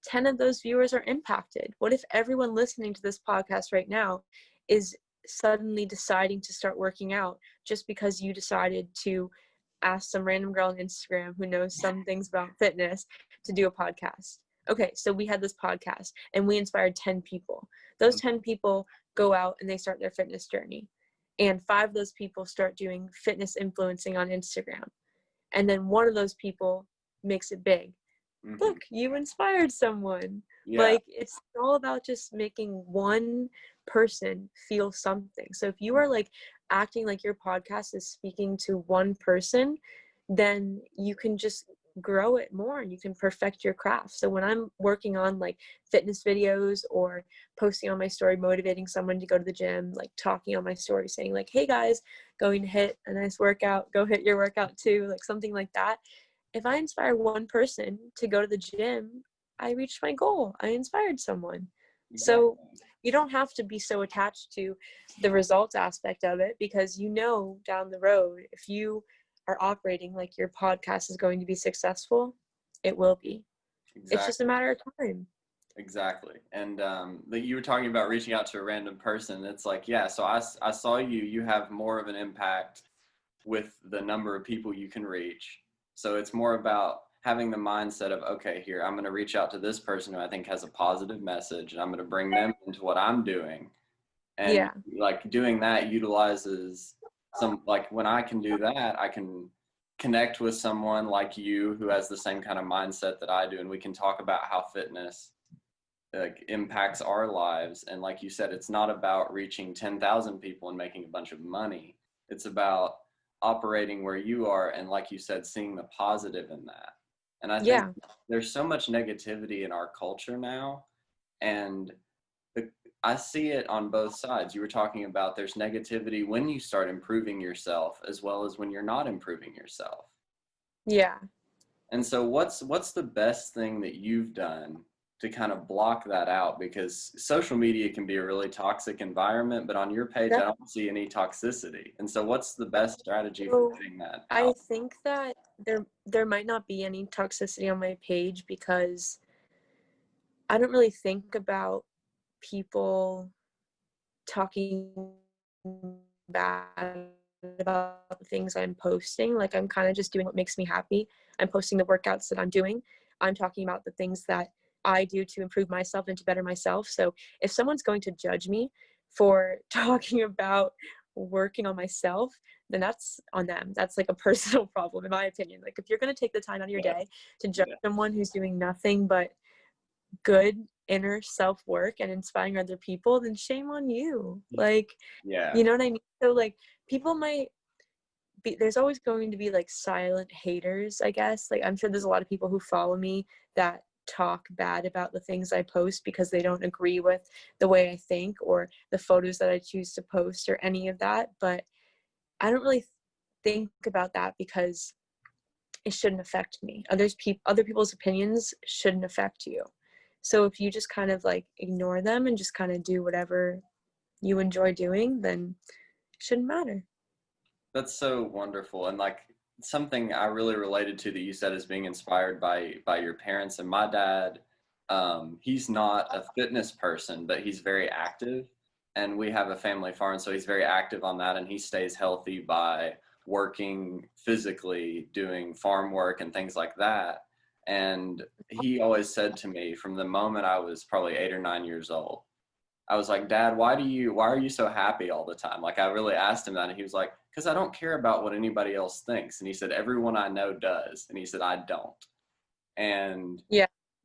10 of those viewers are impacted? What if everyone listening to this podcast right now is suddenly deciding to start working out just because you decided to ask some random girl on Instagram who knows some things about fitness to do a podcast? Okay, so we had this podcast and we inspired 10 people. Those 10 people go out and they start their fitness journey. And 5 of those people start doing fitness influencing on Instagram. And then one of those people makes it big. Mm-hmm. Look, you inspired someone. Yeah. Like, it's all about just making one person feel something. So if you are like acting like your podcast is speaking to one person, then you can just grow it more and you can perfect your craft. So when I'm working on like fitness videos or posting on my story motivating someone to go to the gym, like talking on my story saying like, hey guys, going to hit a nice workout, go hit your workout too, like something like that. If I inspire one person to go to the gym, I reached my goal. I inspired someone. Exactly. So you don't have to be so attached to the results aspect of it, because you know down the road, if you are operating like your podcast is going to be successful, it will be. Exactly. It's just a matter of time. Exactly. And you were talking about reaching out to a random person. It's like, yeah, so I saw you have more of an impact with the number of people you can reach. So it's more about having the mindset of, okay, here, I'm going to reach out to this person who I think has a positive message, and I'm going to bring them into what I'm doing. And Yeah. like doing that utilizes some, like when I can do that, I can connect with someone like you who has the same kind of mindset that I do. And we can talk about how fitness impacts our lives. And like you said, it's not about reaching 10,000 people and making a bunch of money. It's about operating where you are. And like you said, seeing the positive in that. And I think there's so much negativity in our culture now. And I see it on both sides. You were talking about there's negativity when you start improving yourself as well as when you're not improving yourself. Yeah. And so what's the best thing that you've done to kind of block that out? Because social media can be a really toxic environment, but on your page, I don't see any toxicity. And so what's the best strategy for getting that out? I think that there might not be any toxicity on my page because I don't really think about people talking bad about the things I'm posting. Like, I'm kind of just doing what makes me happy. I'm posting the workouts that I'm doing. I'm talking about the things that I do to improve myself and to better myself. So if someone's going to judge me for talking about working on myself, then that's on them. That's like a personal problem, in my opinion. Like, if you're going to take the time out of your day to judge someone who's doing nothing but good inner self work and inspiring other people, then shame on you. Like, you know what I mean? So like, people might be, there's always going to be like silent haters, I guess. Like, I'm sure there's a lot of people who follow me that talk bad about the things I post because they don't agree with the way I think or the photos that I choose to post or any of that. But I don't really think about that because it shouldn't affect me. Other people's opinions shouldn't affect you. So if you just kind of like ignore them and just kind of do whatever you enjoy doing, then it shouldn't matter. That's so wonderful. And like something I really related to that you said is being inspired by your parents. And my dad, he's not a fitness person, but he's very active. And we have a family farm, so he's very active on that. And he stays healthy by working physically, doing farm work and things like that. And he always said to me from the moment I was probably 8 or 9 years old, I was like, Dad, why are you so happy all the time? Like, I really asked him that, and he was like, because I don't care about what anybody else thinks. And he said, everyone I know does. And he said, I don't. And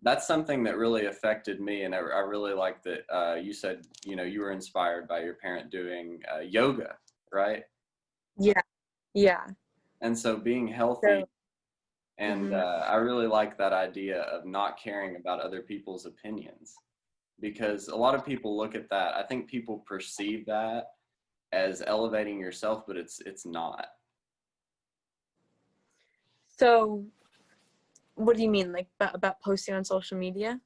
that's something that really affected me. And I really like that you said, you were inspired by your parent doing yoga, right? Yeah. Yeah. And so being healthy, and I really like that idea of not caring about other people's opinions, because a lot of people look at that. I think people perceive that as elevating yourself, but it's not. So what do you mean, like about posting on social media?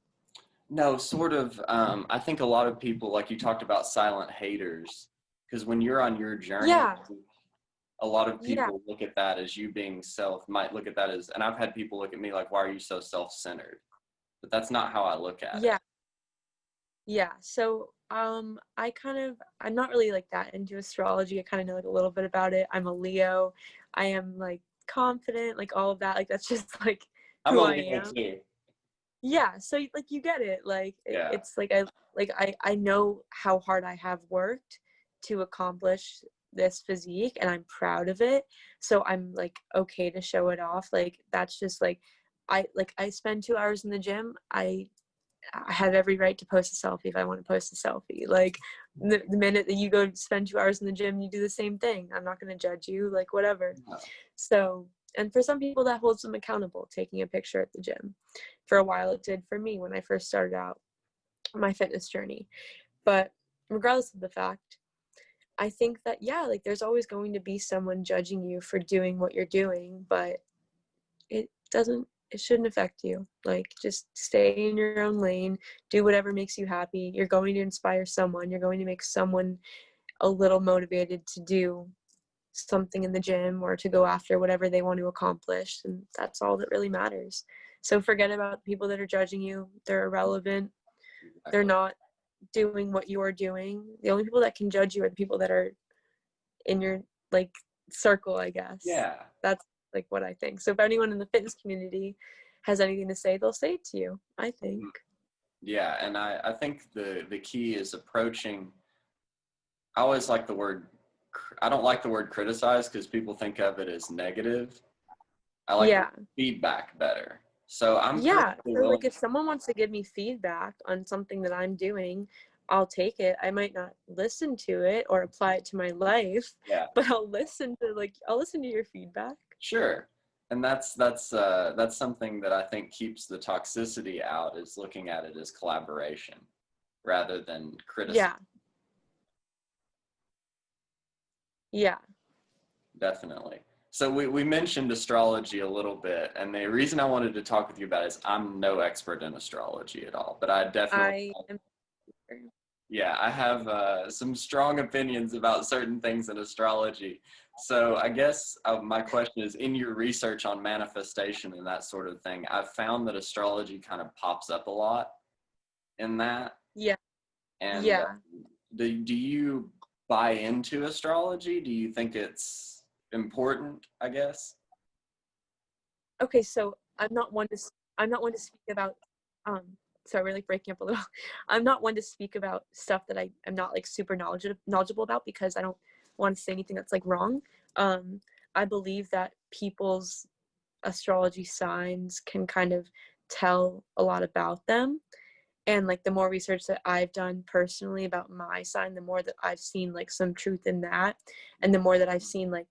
No, sort of. I think a lot of people, like you talked about silent haters, because when you're on your journey, Yeah, a lot of yeah, people look at that as you being might look at that as, and I've had people look at me like, why are you so self-centered? But that's not how I look at it. yeah, yeah. So, I'm not really like that into astrology. I kind of know like a little bit about it. I'm a Leo. I am like confident, like all of that. Like that's just like I'm who a I Leo am. too. Yeah, so like you get it. Like Yeah. it's like I know how hard I have worked to accomplish this physique and I'm proud of it. So I'm like okay to show it off. Like that's just like I spend 2 hours in the gym. I have every right to post a selfie if I want to post a selfie. Like the minute that you go spend 2 hours in the gym, you do the same thing. I'm not going to judge you, like whatever. So, and for some people that holds them accountable, taking a picture at the gym. For a while it did for me when I first started out my fitness journey. But regardless of the fact, I think that yeah, like there's always going to be someone judging you for doing what you're doing, but it shouldn't affect you. Like just stay in your own lane, do whatever makes you happy. You're going to inspire someone, you're going to make someone a little motivated to do something in the gym or to go after whatever they want to accomplish, and that's all that really matters. So forget about the people that are judging you. They're irrelevant. They're Exactly. not doing what you're doing. The only people that can judge you are the people that are in your like circle, I guess. Yeah. That's like what I think. So if anyone in the fitness community has anything to say, they'll say it to you, I think. Yeah, and I think the key is approaching. I always like the word. I don't like the word criticize because people think of it as negative. I like the Yeah. word feedback better. So I'm Yeah. perfectly So like willing. if someone wants to give me feedback on something that I'm doing, I'll take it. I might not listen to it or apply it to my life, Yeah, but I'll listen to your feedback. sure. And that's something that I think keeps the toxicity out, is looking at it as collaboration rather than criticism. Yeah. Yeah. Definitely. So we mentioned astrology a little bit, and the reason I wanted to talk with you about it is I'm no expert in astrology at all, but I definitely, I am yeah, I have some strong opinions about certain things in astrology. So I guess my question is, in your research on manifestation and that sort of thing, I've found that astrology kind of pops up a lot in that. yeah. And Yeah. do you buy into astrology? Do you think it's important, I guess? Okay, so I'm not one to speak about um sorry, we're like breaking up a little. I'm not one to speak about stuff that I am not like super knowledgeable about because I don't want to say anything that's like wrong. Um I believe that people's astrology signs can kind of tell a lot about them. And like the more research that I've done personally about my sign, the more that I've seen like some truth in that, and the more that I've seen like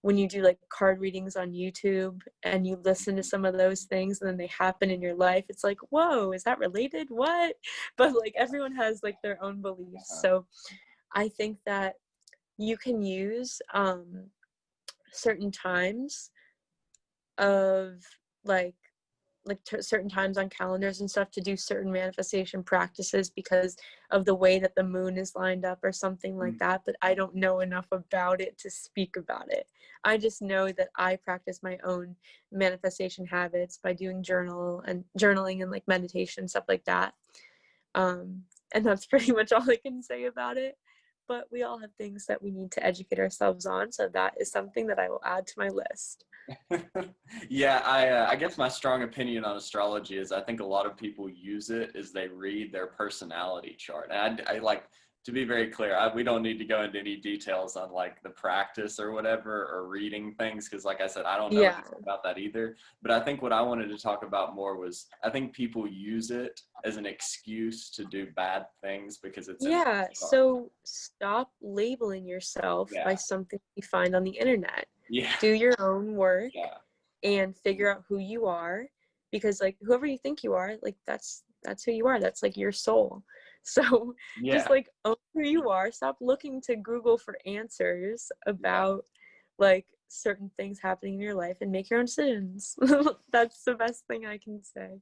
when you do like card readings on YouTube and you listen to some of those things and then they happen in your life, it's like, whoa, is that related? What? But like everyone has like their own beliefs. Uh, So I think that you can use certain times of like certain times on calendars and stuff to do certain manifestation practices because of the way that the moon is lined up or something like that, but I don't know enough about it to speak about it. I just know that I practice my own manifestation habits by doing journaling and like meditation, stuff like that. um and that's pretty much all I can say about it, but we all have things that we need to educate ourselves on, so that is something that I will add to my list. Yeah, I guess my strong opinion on astrology is I think a lot of people use it as they read their personality chart. And I like to be very clear, we don't need to go into any details on like the practice or whatever or reading things because, like I said, I don't know Yeah. anything about that either. But I think what I wanted to talk about more was I think people use it as an excuse to do bad things because it's in their Yeah, chart. so stop labeling yourself by Yeah, something you find on the internet. yeah, Do your own work yeah, and figure out who you are, because like whoever you think you are, like that's who you are. That's like your soul. So just yeah, like own who you are. Stop looking to Google for answers yeah. about like certain things happening in your life and make your own decisions. That's the best thing I can say.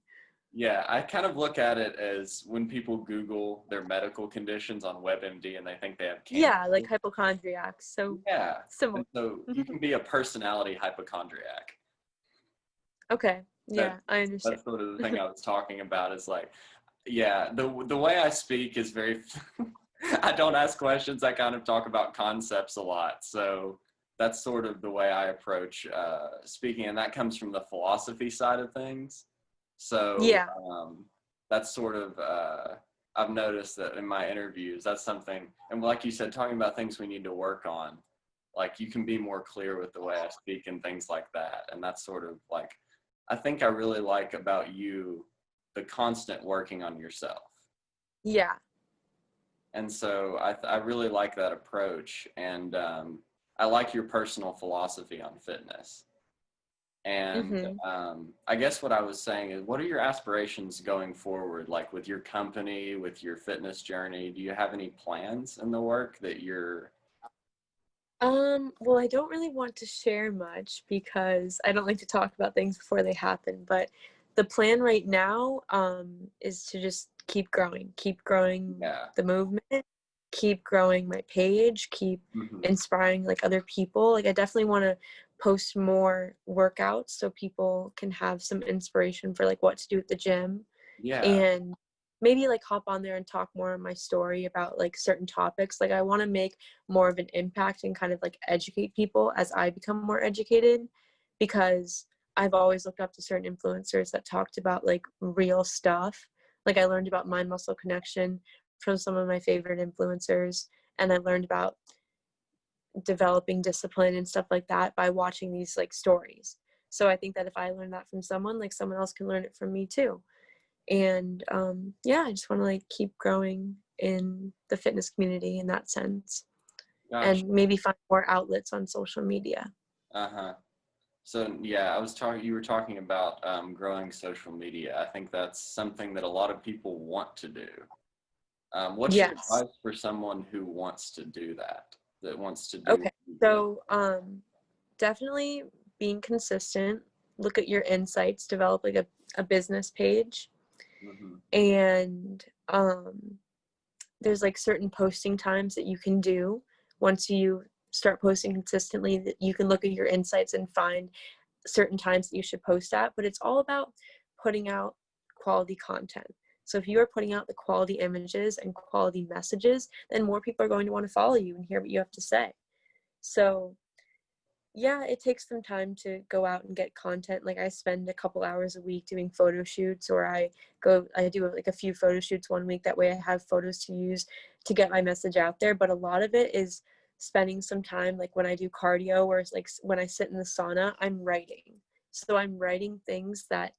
Yeah, I kind of look at it as when people Google their medical conditions on WebMD and they think they have cancer. Yeah, like hypochondriacs. So Yeah. similar. And so you can be a personality hypochondriac. Okay. That Yeah, I understand. that's sort of the thing I was talking about is like, yeah, the way I speak is very I don't ask questions. I kind of talk about concepts a lot. So that's sort of the way I approach speaking, and that comes from the philosophy side of things. So Yeah. that's sort of I've noticed that in my interviews, that's something, and like you said, talking about things we need to work on, like you can be more clear with the way I speak and things like that, and that's sort of like I think I really like about you the constant working on yourself. Yeah. And so I really like that approach. And I like your personal philosophy on fitness. And Mhm. I guess what I was saying is, what are your aspirations going forward, like with your company, with your fitness journey? Do you have any plans in the work that you're? Well, I don't really want to share much because I don't like to talk about things before they happen, but the plan right now is to just keep growing Yeah. the movement, keep growing my page, keep Hmm. inspiring like other people. Like I definitely want to post more workouts so people can have some inspiration for like what to do at the gym, Yeah. and maybe like hop on there and talk more on my story about like certain topics. Like I want to make more of an impact and kind of like educate people as I become more educated, because I've always looked up to certain influencers that talked about like real stuff. Like I learned about mind muscle connection from some of my favorite influencers, and I learned about developing discipline and stuff like that by watching these like stories. So I think that if I learn that from someone, like someone else can learn it from me too. And yeah, I just want to like keep growing in the fitness community in that sense, Gotcha. and maybe find more outlets on social media. Uh-huh. So yeah, I was talking. You were talking about growing social media. I think that's something that a lot of people want to do. What's your Yes. advice for someone who wants to do that? That wants to do Okay. what you do? So definitely being consistent, look at your insights, develop like a business page, Hmm. and there's like certain posting times that you can do. Once you start posting consistently, that you can look at your insights and find certain times that you should post at, but it's all about putting out quality content. So if you are putting out the quality images and quality messages, then more people are going to want to follow you and hear what you have to say. So yeah, it takes some time to go out and get content. Like I spend a couple hours a week doing photo shoots, or I do like a few photo shoots one week. That way I have photos to use to get my message out there. But a lot of it is spending some time, like when I do cardio, or it's like when I sit in the sauna, I'm writing. So I'm writing things that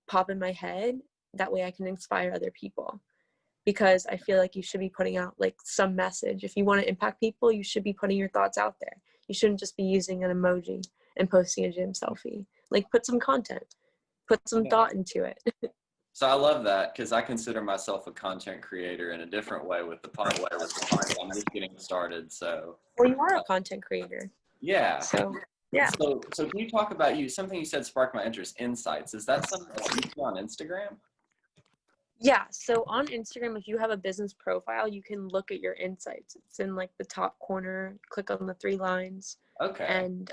pop in my head. That way I can inspire other people, because I feel like you should be putting out like some message. If you want to impact people, you should be putting your thoughts out there. You shouldn't just be using an emoji and posting a gym selfie. Like put some content, put some Yeah. thought into it. So I love that because I consider myself a content creator in a different way with the podcast. I'm just getting started. So Well, you are uh, a content creator. yeah. So yeah. So can you talk about something you said sparked my interest, insights. Is that something that you see on Instagram? Yeah. So on Instagram, if you have a business profile, you can look at your insights. It's in like the top corner, click on the three lines, Okay. and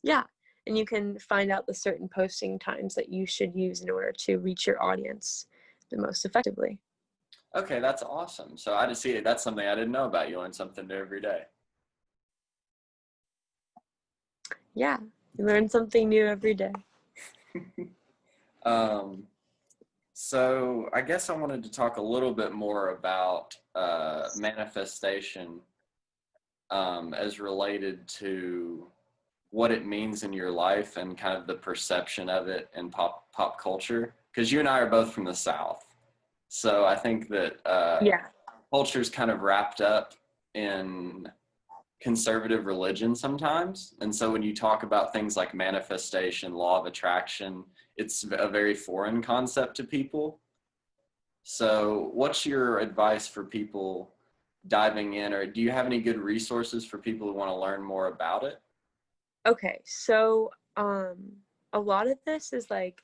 yeah. And you can find out the certain posting times that you should use in order to reach your audience the most effectively. Okay, that's awesome. So I just see that's something I didn't know about. You learn something new every day. Yeah. You learn something new every day. Um, so I guess I wanted to talk a little bit more about manifestation as related to what it means in your life and kind of the perception of it in pop culture. Because you and I are both from the South, so I think that Yeah. culture's kind of wrapped up in conservative religion sometimes. And so when you talk about things like manifestation, law of attraction, it's a very foreign concept to people. So what's your advice for people diving in, or do you have any good resources for people who want to learn more about it? Okay. So a lot of this is like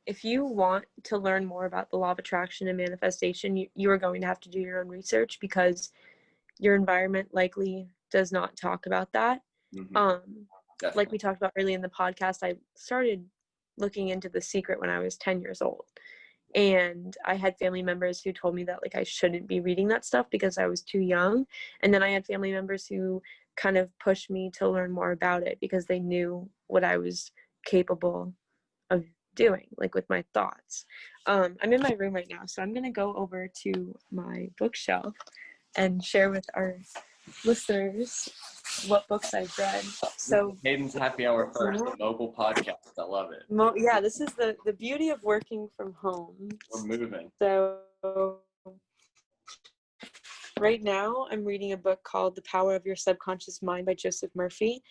if you want to learn more about the law of attraction and manifestation, you are going to have to do your own research, because your environment likely does not talk about that. Mm-hmm. Like we talked about early in the podcast, I started looking into The Secret when I was 10 years old. And I had family members who told me that like I shouldn't be reading that stuff because I was too young. And then I had family members who kind of pushed me to learn more about it because they knew what I was capable of doing, like with my thoughts. I'm in my room right now, so I'm gonna go over to my bookshelf and share with our listeners what books I've read. So Hayden's Happy Hour first, the mobile podcast. I love it. Yeah, this is the beauty of working from home. We're moving. So right now I'm reading a book called The Power of Your Subconscious Mind by Joseph Murphy.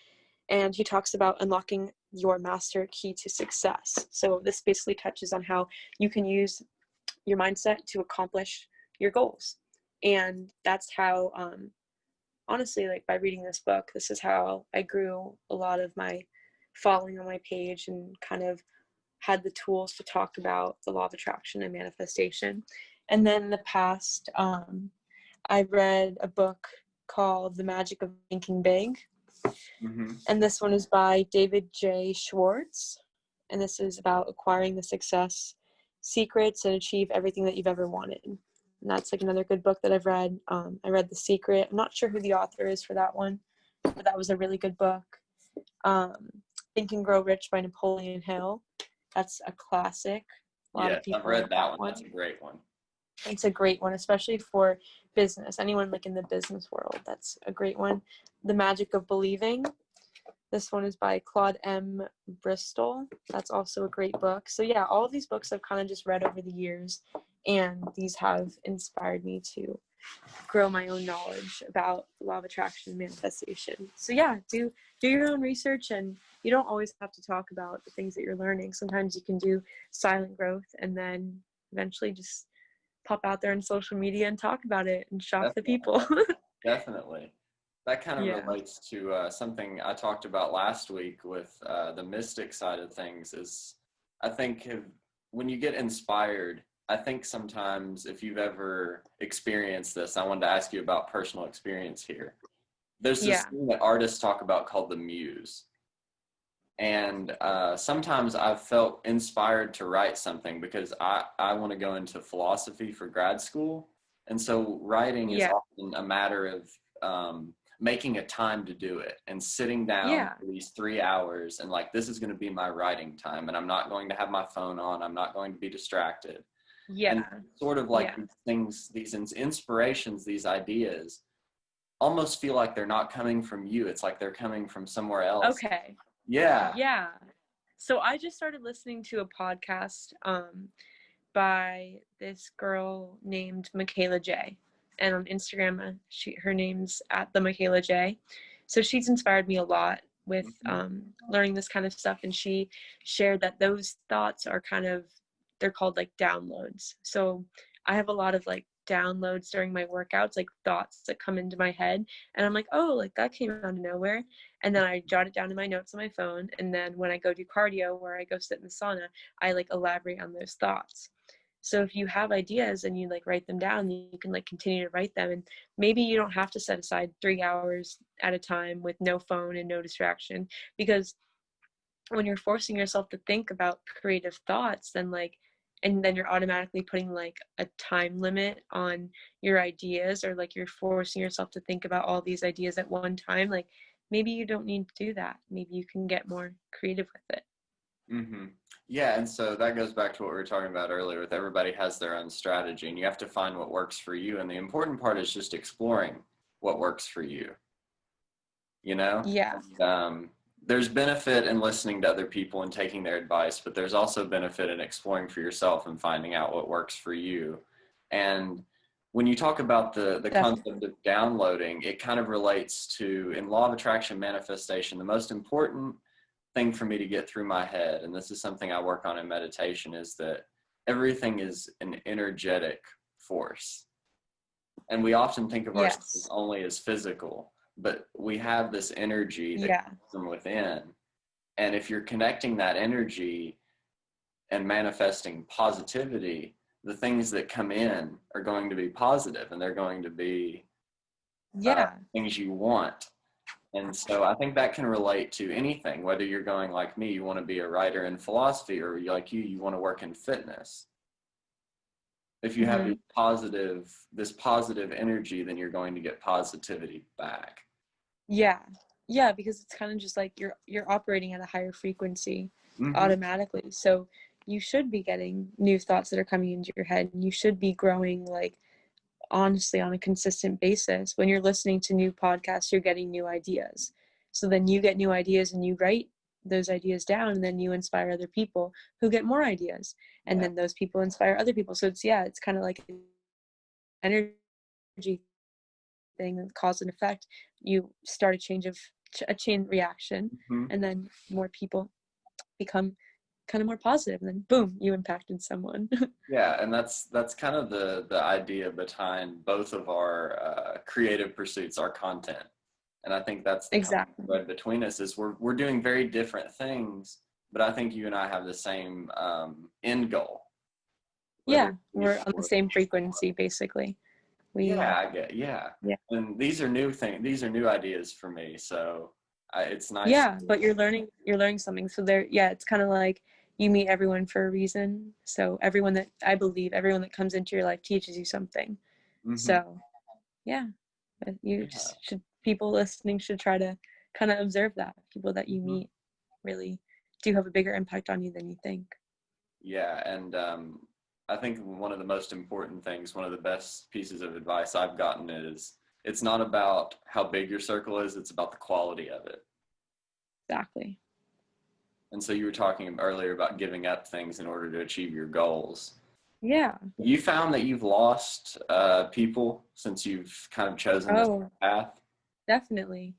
And he talks about unlocking your master key to success. So this basically touches on how you can use your mindset to accomplish your goals. And that's how, honestly, like by reading this book, this is how I grew a lot of my following on my page and kind of had the tools to talk about the law of attraction and manifestation. And then in the past, I read a book called The Magic of Thinking Big. Mm-hmm. And this one is by David J. Schwartz. And this is about acquiring the success secrets and achieve everything that you've ever wanted. And that's like another good book that I've read. I read The Secret. I'm not sure who the author is for that one, but that was a really good book. Think and Grow Rich by Napoleon Hill. That's a classic. A lot of people I've read like that one. That's a great one. It's a great one, especially for business. Anyone like in the business world, that's a great one. The Magic of Believing. This one is by Claude M. Bristol. That's also a great book. So yeah, all of these books I've kind of just read over the years, and these have inspired me to grow my own knowledge about the law of attraction and manifestation. So yeah, do your own research, and you don't always have to talk about the things that you're learning. Sometimes you can do silent growth and then eventually just pop out there on social media and talk about it and shock the people. Definitely. That kind of Yeah. relates to something I talked about last week with the mystic side of things. Is I think when you get inspired, I think sometimes if you've ever experienced this, I wanted to ask you about personal experience here. There's this thing that artists talk about called the muse. And sometimes I've felt inspired to write something because I want to go into philosophy for grad school. And so writing is often a matter of making a time to do it and sitting down for these 3 hours and like, this is going to be my writing time, and I'm not going to have my phone on. I'm not going to be distracted. And sort of like these things, these inspirations, these ideas almost feel like they're not coming from you. It's like they're coming from somewhere else. Okay. Yeah. Yeah. So I just started listening to a podcast by this girl named Michaela J. And on Instagram, her name's at the Michaela J. So she's inspired me a lot with learning this kind of stuff. And she shared that those thoughts are they're called like downloads. So I have a lot of like downloads during my workouts, like thoughts that come into my head. And I'm like, oh, like that came out of nowhere. And then I jot it down in my notes on my phone. And then when I go do cardio, where I go sit in the sauna, I like elaborate on those thoughts. So if you have ideas and you like write them down, you can like continue to write them. And maybe you don't have to set aside 3 hours at a time with no phone and no distraction, because when you're forcing yourself to think about creative thoughts, then you're automatically putting like a time limit on your ideas, or like you're forcing yourself to think about all these ideas at one time. Like maybe you don't need to do that. Maybe you can get more creative with it. Mm-hmm. Yeah, and so that goes back to what we were talking about earlier with everybody has their own strategy, and you have to find what works for you. And the important part is just exploring what works for you. You know? Yeah. There's benefit in listening to other people and taking their advice, but there's also benefit in exploring for yourself and finding out what works for you. And when you talk about the concept of downloading, it kind of relates to, in law of attraction manifestation, the most important thing for me to get through my head, and this is something I work on in meditation, is that everything is an energetic force. And we often think of ourselves only as physical, but we have this energy that comes from within. And if you're connecting that energy, and manifesting positivity, the things that come in are going to be positive, and they're going to be Yeah. things you want. And so I think that can relate to anything, whether you're going like me, you want to be a writer in philosophy, or like you want to work in fitness. If you have Hmm. this positive energy, then you're going to get positivity back. Yeah. Yeah, because it's kind of just like you're operating at a higher frequency Mm-hmm. automatically. So you should be getting new thoughts that are coming into your head, and you should be growing, like, honestly, on a consistent basis. When you're listening to new podcasts, you're getting new ideas. So then you get new ideas and you write those ideas down, and then you inspire other people who get more ideas. And Yeah, then those people inspire other people. So it's kind of like an energy thing, cause and effect. You start a chain reaction, mm-hmm. and then more people become kind of more positive, and then boom, you impacted someone. Yeah, and that's kind of the idea behind both of our creative pursuits, our content. And I think that's the common Exactly. thread between us is we're doing very different things, but I think you and I have the same end goal. Whether Yeah, it be we're on the for, same frequency, basically. yeah, We I get, yeah. Yeah. And these are new things. These are new ideas for me. So it's nice. Yeah, but you're learning something. So it's kind of like you meet everyone for a reason. So I believe everyone that comes into your life teaches you something. Mm-hmm. So yeah, but you Yeah. just should people listening should try to kind of observe that. People that you Mm-hmm. meet really do have a bigger impact on you than you think. Yeah, and I think one of the most important things, one of the best pieces of advice I've gotten is it's not about how big your circle is, it's about the quality of it. Exactly. And so you were talking earlier about giving up things in order to achieve your goals. Yeah. You found that you've lost people since you've kind of chosen this Oh, path? definitely.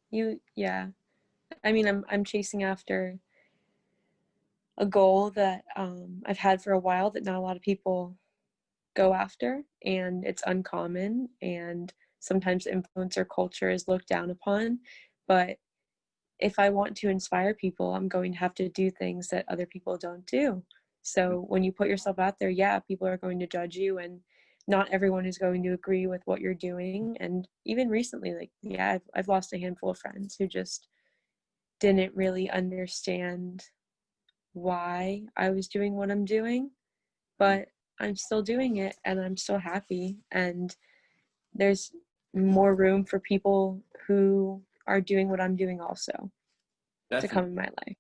Yeah. I mean, I'm chasing after a goal that I've had for a while that not a lot of people go after, and it's uncommon, and sometimes influencer culture is looked down upon. But if I want to inspire people, I'm going to have to do things that other people don't do. So when you put yourself out there, yeah, people are going to judge you, and not everyone is going to agree with what you're doing. And even recently, like, yeah, I've lost a handful of friends who just didn't really understand why I was doing what I'm doing, but I'm still doing it and I'm still happy. And there's more room for people who are doing what I'm doing also to come Definitely. in my life.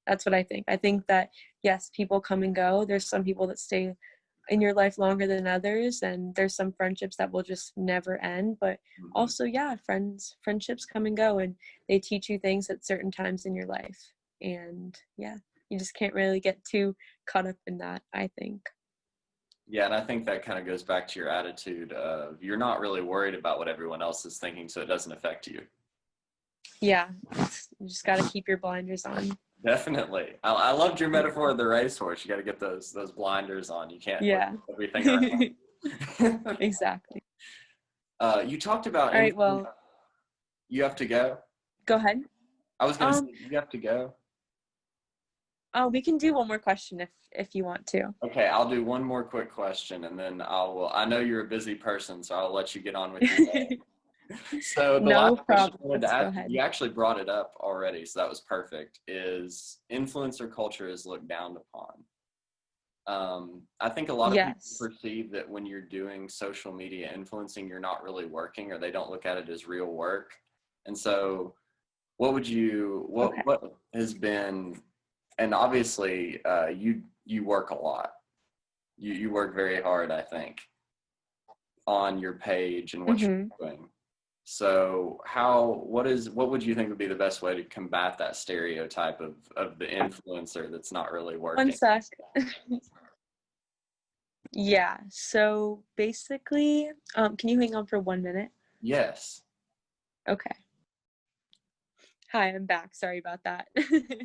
That's what I think. I think that, yes, people come and go. There's some people that stay in your life longer than others, and there's some friendships that will just never end. But Mm-hmm. also, yeah, friendships come and go, and they teach you things at certain times in your life. And yeah, you just can't really get too caught up in that, I think. Yeah, and I think that kind of goes back to your attitude of you're not really worried about what everyone else is thinking, so it doesn't affect you. Yeah, you just got to keep your blinders on. Definitely. I loved your metaphor of the racehorse. You got to get those blinders on. You can't look Yeah. at everything around. Exactly. You talked about All right, influence. well, You have to go. go ahead. I was going to Um, say you have to go. we can do one more question if you want to. Okay, I'll do one more quick question, and then I know you're a busy person, so I'll let you get on with your day. So the No last question problem. I wanted to Let's go ask you, ahead. you actually brought it up already, so that was perfect. Is influencer culture is looked down upon? I think a lot of people Yes. perceive that when you're doing social media influencing, you're not really working, or they don't look at it as real work. And so, Okay. what has been, and obviously, you work a lot. You work very hard, I think, on your page and what Mm-hmm. you're doing. So what would you think would be the best way to combat that stereotype of the influencer that's not really One working? sec. Yeah. So basically, can you hang on for 1 minute? Yes. Okay. Hi, I'm back. Sorry about that.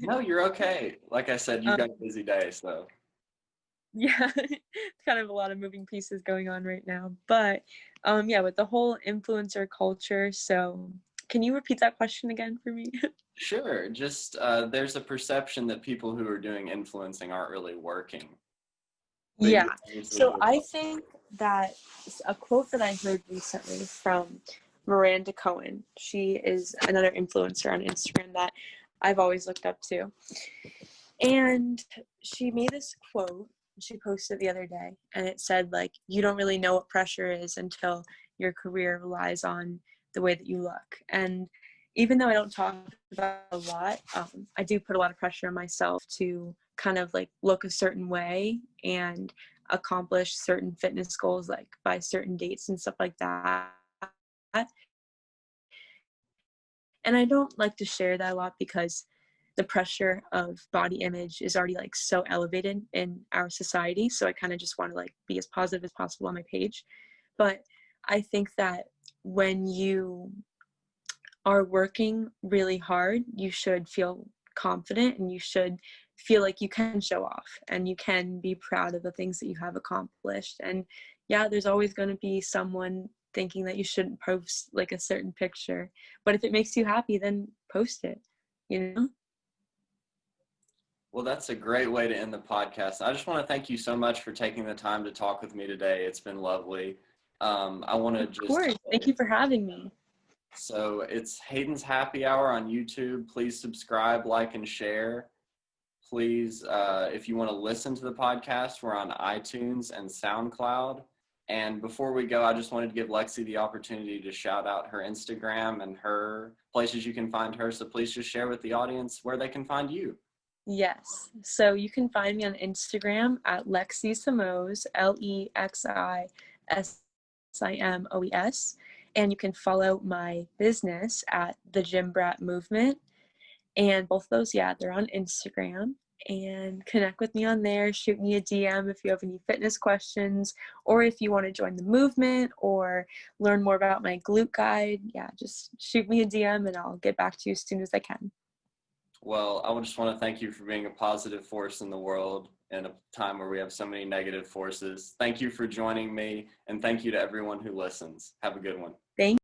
No, you're okay. Like I said, you've um, got a busy day, so yeah, kind of a lot of moving pieces going on right now. But yeah, with the whole influencer culture, so Can you repeat that question again for me? Sure. Just there's a perception that people who are doing influencing aren't really working. But you Yeah. obviously So do I it. think that a quote that I heard recently from Miranda Cohen, she is another influencer on Instagram that I've always looked up to. And she made this quote, she posted the other day, and it said, like, you don't really know what pressure is until your career relies on the way that you look. And even though I don't talk about it a lot, I do put a lot of pressure on myself to kind of like look a certain way and accomplish certain fitness goals, like by certain dates and stuff like that. And I don't like to share that a lot because the pressure of body image is already like so elevated in our society. So I kind of just want to like be as positive as possible on my page. But I think that when you are working really hard, you should feel confident and you should feel like you can show off and you can be proud of the things that you have accomplished. And yeah, there's always going to be someone thinking that you shouldn't post like a certain picture, but if it makes you happy, then post it, you know? Well, that's a great way to end the podcast. I just want to thank you so much for taking the time to talk with me today. It's been lovely. I want to Of just course. Thank you for having me. so it's Hayden's Happy Hour on YouTube. Please subscribe, like, and share. Please, if you want to listen to the podcast, we're on iTunes and SoundCloud. And before we go, I just wanted to give Lexi the opportunity to shout out her Instagram and her places you can find her. So please just share with the audience where they can find you. Yes. So you can find me on Instagram at Lexi Simoes, LEXISIMOES. And you can follow my business at the Gym Brat Movement. And both those, yeah, they're on Instagram. And connect with me on there. Shoot me a DM if you have any fitness questions, or if you want to join the movement or learn more about my glute guide. Yeah, just shoot me a DM and I'll get back to you as soon as I can. Well, I would just want to thank you for being a positive force in the world in a time where we have so many negative forces. Thank you for joining me, and thank you to everyone who listens. Have a good one. Thank